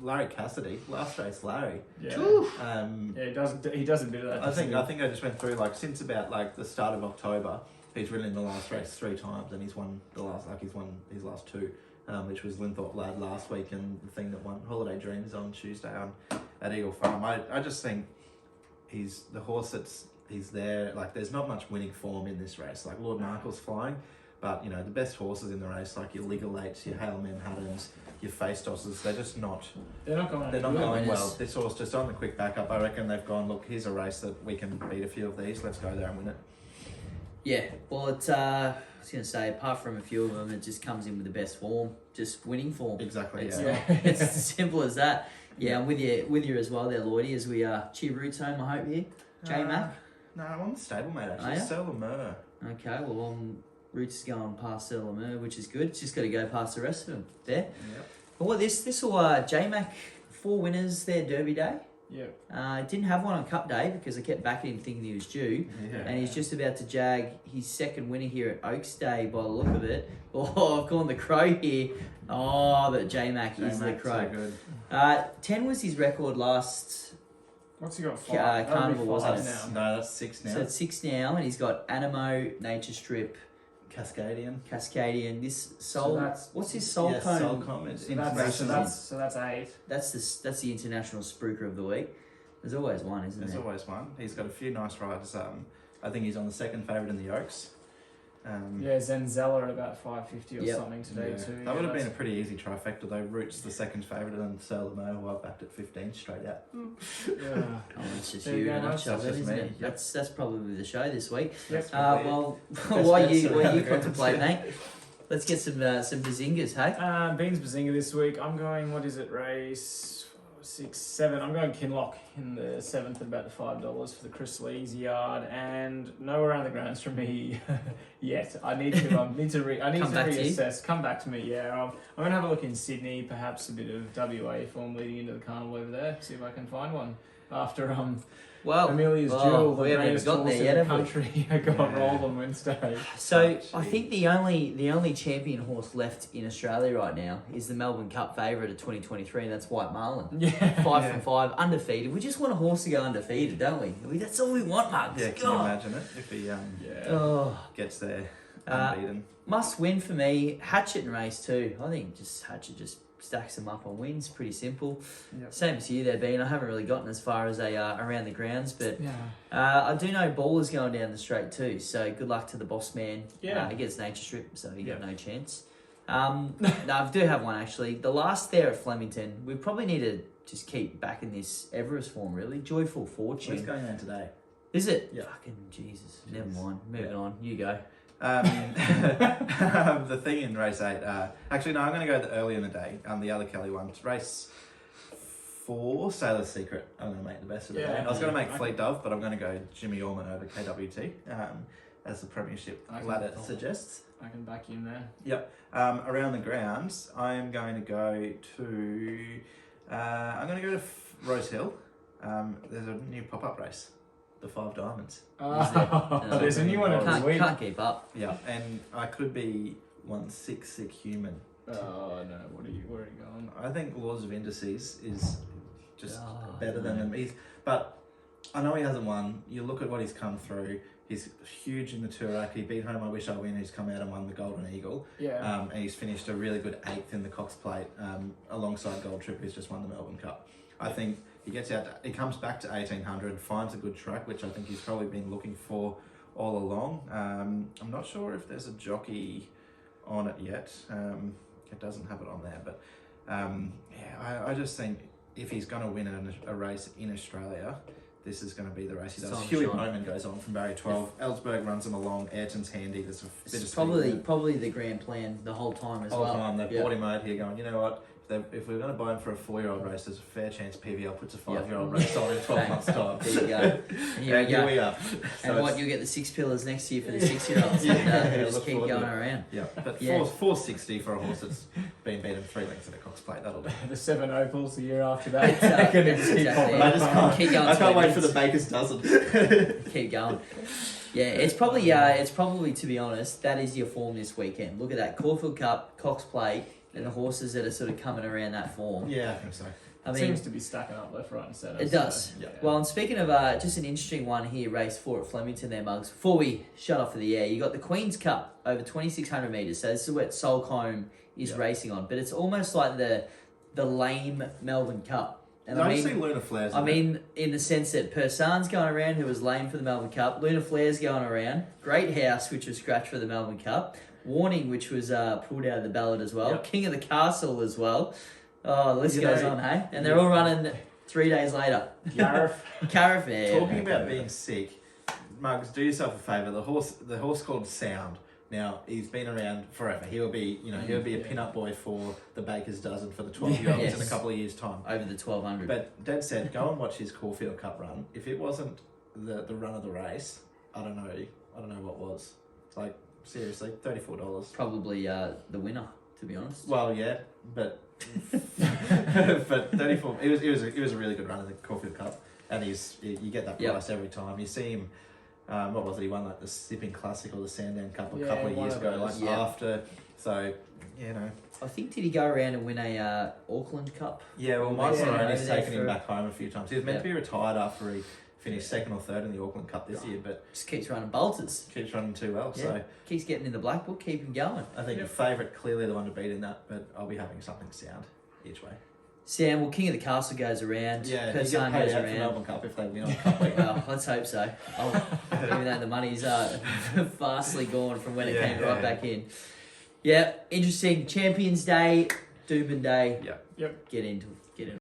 Speaker 5: Larry Cassidy. Last race, Larry.
Speaker 4: Yeah.
Speaker 5: Yeah,
Speaker 4: He does a bit of that.
Speaker 5: I think I just went through since about the start of October, he's ridden in the last race 3 times, and he's won his last 2, which was Linthorpe Lad last week and the thing that won Holiday Dreams on Tuesday at Eagle Farm. I just think he's the horse he's there. There's not much winning form in this race. Lord Markle's flying, but the best horses in the race, your Legal Eights, your Hale Manhattans, your Face Tosses, they're just not.
Speaker 4: They're not going.
Speaker 5: They're not going
Speaker 3: winners.
Speaker 5: well. This horse just on the quick backup. I reckon they've gone. Look, here's a race that we can beat a few of these. Let's go there and win it.
Speaker 3: Yeah, well, it's, I was going to say, apart from a few of them, it just comes in with the best form, just winning form.
Speaker 5: Exactly.
Speaker 3: It's,
Speaker 5: Yeah.
Speaker 3: it's as simple as that. Yeah, I'm with you as well there, Lloydy, as we cheer roots home, I hope, here. J-Mac?
Speaker 5: No, I'm on the stablemate actually.
Speaker 3: Are ya?
Speaker 5: Selamur.
Speaker 3: Okay, well, Roots is going past Selamur, which is good. It's just got to go past the rest of them there.
Speaker 5: Yep.
Speaker 3: But what this will J-Mac, 4 winners there, Derby Day.
Speaker 4: Yeah.
Speaker 3: Didn't have one on Cup Day because I kept backing him thinking he was due.
Speaker 5: Yeah.
Speaker 3: And he's just about to jag his second winner here at Oaks Day by the look of it. Oh, I've gone the Crow here. Oh, but J-Mac is the
Speaker 5: J-Mac's
Speaker 3: Crow.
Speaker 5: so good.
Speaker 3: 10 was his record last.
Speaker 4: What's he got? 5?
Speaker 3: Carnival, wasn't it?
Speaker 4: now.
Speaker 5: No, that's 6 now.
Speaker 3: So it's 6 now, and he's got Anamoe, Nature Strip,
Speaker 5: Cascadian.
Speaker 3: Cascadian. This Soul.
Speaker 4: So that's-
Speaker 3: what's his Soul
Speaker 5: Yeah,
Speaker 3: Cone?
Speaker 5: Soulcom. It's
Speaker 4: So that's
Speaker 5: international.
Speaker 4: 8.
Speaker 3: That's the international spruiker of the week. There's always one, isn't
Speaker 5: There's
Speaker 3: there?
Speaker 5: always one. He's got a few nice riders. I think he's on the second favourite in the Oaks.
Speaker 4: Yeah, Zenzella at about 550 or
Speaker 3: Yep.
Speaker 4: something today
Speaker 5: Yeah.
Speaker 4: too.
Speaker 5: That would have been a pretty easy trifecta though. Roots the second favourite and Selamur, who I backed at 15 straight out.
Speaker 4: Yeah.
Speaker 3: Oh, it's just
Speaker 4: There
Speaker 3: you
Speaker 4: you
Speaker 3: in a
Speaker 4: go,
Speaker 3: nutshell,
Speaker 5: that's
Speaker 3: then,
Speaker 5: just
Speaker 3: isn't
Speaker 5: me.
Speaker 3: it?
Speaker 5: Yep.
Speaker 3: That's probably the show this week.
Speaker 4: Yep.
Speaker 3: Well,
Speaker 5: Best
Speaker 3: while
Speaker 5: bets
Speaker 3: you
Speaker 5: around the
Speaker 3: contemplate,
Speaker 5: grounds.
Speaker 3: mate, let's get some bazingas, hey?
Speaker 4: Beans Bazinga this week. I'm going, what is it, race 6, 7. I'm going Kinlock in the 7th at about the $5 for the Chris Lees yard, and nowhere around the grounds from me yet. I need to reassess. Come back to me. Yeah, I'm gonna have a look in Sydney, perhaps a bit of WA form leading into the carnival over there. See if I can find one. after
Speaker 3: Well,
Speaker 4: Amelia's Jewel, the
Speaker 3: we haven't
Speaker 4: greatest
Speaker 3: got
Speaker 4: horse
Speaker 3: there
Speaker 4: in
Speaker 3: yet,
Speaker 4: the
Speaker 3: have we?
Speaker 4: country, got rolled on Wednesday.
Speaker 3: So
Speaker 5: Oh,
Speaker 3: I
Speaker 5: gee.
Speaker 3: think the only champion horse left in Australia right now is the Melbourne Cup favourite of 2023, and that's White Marlin.
Speaker 4: Yeah.
Speaker 3: 5 from 5, undefeated. We just want a horse to go undefeated, don't we? That's all we want, Mugs.
Speaker 5: Yeah, can you
Speaker 3: God.
Speaker 5: imagine it if he
Speaker 3: Oh,
Speaker 5: gets there
Speaker 3: Uh,
Speaker 5: unbeaten?
Speaker 3: must win for me. Hatchet in race 2. I think Hatchet just stacks them up on wins. Pretty simple.
Speaker 4: Yep.
Speaker 3: Same as you there, Bean. I haven't really gotten as far as around the grounds, but
Speaker 4: Yeah.
Speaker 3: I do know Baller's going down the straight too. So good luck to the boss man.
Speaker 4: Yeah.
Speaker 3: He gets nature strip, so he got
Speaker 4: Yeah.
Speaker 3: no chance. No, I do have one actually. The last there at Flemington, we probably need to just keep backing this Everest form. Really, Joyful Fortune.
Speaker 5: What's going on today?
Speaker 3: Is it?
Speaker 5: Yeah.
Speaker 3: Fucking Jesus. Never
Speaker 5: Jeez.
Speaker 3: mind. Moving
Speaker 5: Yeah.
Speaker 3: on. You go.
Speaker 5: The thing in race 8, actually no, I'm going to go early in the day. The other Kelly one, race 4, Sailor's Secret. I'm going to make the best of it.
Speaker 4: Yeah.
Speaker 5: I was going to make Fleet Dove, but I'm going to go Jimmy Orman over KWT, as the premiership
Speaker 4: I can
Speaker 5: ladder
Speaker 4: follow.
Speaker 5: suggests.
Speaker 4: I can back you in there.
Speaker 5: Yep. Around the grounds, I am going to go to. I'm going to go to Rose Hill. There's a new pop-up race, the 5 Diamonds.
Speaker 3: No.
Speaker 4: There's a new one every week.
Speaker 3: Can't keep up.
Speaker 5: Yeah, and I could be 1/6 sick human.
Speaker 4: Oh no, where are you going?
Speaker 5: I think Laws of Indices is just
Speaker 3: Oh,
Speaker 5: better than
Speaker 3: no.
Speaker 5: them. But I know he hasn't won. You look at what he's come through. He's huge in the Toorak. He beat Home I Wish I Win, who's come out and won the Golden Eagle.
Speaker 4: Yeah.
Speaker 5: And he's finished a really good 8th in the Cox Plate, alongside Gold Trip, who's just won the Melbourne Cup. I think he gets out, he comes back to 1800, finds a good track, which I think he's probably been looking for all along. I'm not sure if there's a jockey on it yet. It doesn't have it on there, but I just think if he's going to win a race in Australia, this is going to be the race he does.
Speaker 3: It's on
Speaker 5: Huey
Speaker 3: Sean.
Speaker 5: Bowman goes on from Barrier 12. Ellsberg runs him along. Ayrton's handy. There's a bit of
Speaker 3: It's
Speaker 5: speed
Speaker 3: probably the grand plan the whole time as
Speaker 5: all
Speaker 3: well.
Speaker 5: the time. They've
Speaker 3: Yeah.
Speaker 5: bought him out here going, you know what? If we're going to buy him for a 4-year-old race, there's a fair chance PVL puts a 5-year-old race on in 12 months' time.
Speaker 3: There you go. And here
Speaker 5: And
Speaker 3: we
Speaker 5: here
Speaker 3: go.
Speaker 5: we are.
Speaker 3: And what, you'll get the 6 pillars next year for the 6-year-olds.
Speaker 5: Yeah,
Speaker 3: And,
Speaker 5: yeah,
Speaker 3: just
Speaker 5: look
Speaker 3: keep
Speaker 5: forward to
Speaker 3: going
Speaker 5: it.
Speaker 3: around.
Speaker 5: Yeah, but
Speaker 3: Yeah.
Speaker 5: 460 for a horse that's been beaten 3 lengths at a Cox Plate, that'll do.
Speaker 4: The 7 opals the year after that.
Speaker 3: Exactly.
Speaker 4: Can just keep
Speaker 3: Exactly.
Speaker 4: popping
Speaker 3: I
Speaker 4: up.
Speaker 3: just can't keep going.
Speaker 5: I can't wait
Speaker 3: 20
Speaker 5: for the
Speaker 3: minutes.
Speaker 5: Baker's dozen.
Speaker 3: Keep going. Yeah, it's probably to be honest, that is your form this weekend. Look at that Caulfield Cup, Cox Plate, and the horses that are sort of coming around that form.
Speaker 5: Yeah, I think so.
Speaker 3: I
Speaker 4: It
Speaker 3: mean,
Speaker 4: seems to be stacking up left, right, and centre.
Speaker 3: it does.
Speaker 5: Yeah.
Speaker 3: Well, and speaking of just an interesting one here, race 4 at Flemington there, Mugs. Before we shut off for the air, you got the Queen's Cup over 2,600 metres. So this is what Solcombe is
Speaker 5: Yeah.
Speaker 3: racing on. But it's almost like the lame Melbourne Cup. And
Speaker 5: I see Luna Flares.
Speaker 3: I mean, in the sense that Persan's going around, who was lame for the Melbourne Cup. Luna Flair's going around. Great House, which was scratched for the Melbourne Cup. Warning, which was pulled out of the ballot as well.
Speaker 5: Yep.
Speaker 3: King of the Castle as well. Oh, the list
Speaker 5: You
Speaker 3: goes
Speaker 5: know,
Speaker 3: on, hey? And they're all running 3 days later.
Speaker 4: Gareth.
Speaker 3: Caravan. Yeah,
Speaker 5: Talking
Speaker 3: okay.
Speaker 5: about being sick, Mugs, do yourself a favour. The horse called Sound. Now he's been around forever. He'll be a pin-up boy for the Baker's dozen for the 12-year-olds
Speaker 3: Yes.
Speaker 5: in a couple of years' time.
Speaker 3: Over the 1,200.
Speaker 5: But Dad said, go and watch his Caulfield Cup run. If it wasn't the run of the race, I don't know what was. Like seriously, $34.
Speaker 3: Probably the winner, to be honest.
Speaker 5: Well, yeah, but but 34. It was a really good run in the Caulfield Cup, and you get that
Speaker 3: Yep.
Speaker 5: price every time. You see him. What was it? He won like the Sipping Classic or the Sandown Cup a
Speaker 4: Yeah,
Speaker 5: couple of
Speaker 4: one
Speaker 5: years
Speaker 4: of
Speaker 5: ago,
Speaker 4: those.
Speaker 5: like
Speaker 3: Yeah.
Speaker 5: after. So, you know.
Speaker 3: I think, did he go around and win a Auckland Cup?
Speaker 5: Yeah, well, Mike
Speaker 3: Yeah,
Speaker 5: Maroney's
Speaker 3: over there
Speaker 5: taken him
Speaker 3: for-
Speaker 5: back home a few times. He was meant to be retired after he finished 2nd or 3rd in the Auckland Cup this year, but
Speaker 3: Just keeps running bolters.
Speaker 5: keeps running too well.
Speaker 3: Yeah.
Speaker 5: So
Speaker 3: Keeps getting in the black book, keep him going.
Speaker 5: I think the favourite, clearly the one to beat in that, but I'll be having something sound each way.
Speaker 3: Sam, well, King of the Castle goes around.
Speaker 5: Yeah, you
Speaker 3: Persan
Speaker 5: get paid
Speaker 3: goes
Speaker 5: out for
Speaker 3: around.
Speaker 5: Melbourne Cup if they win on a cup week.
Speaker 3: Well, let's hope so. Even though the money's vastly gone from when it
Speaker 5: Yeah,
Speaker 3: came
Speaker 5: yeah,
Speaker 3: right back in. Yeah, interesting. Champions Day, Doomben Day.
Speaker 5: Yeah.
Speaker 4: Yep.
Speaker 3: Get into it.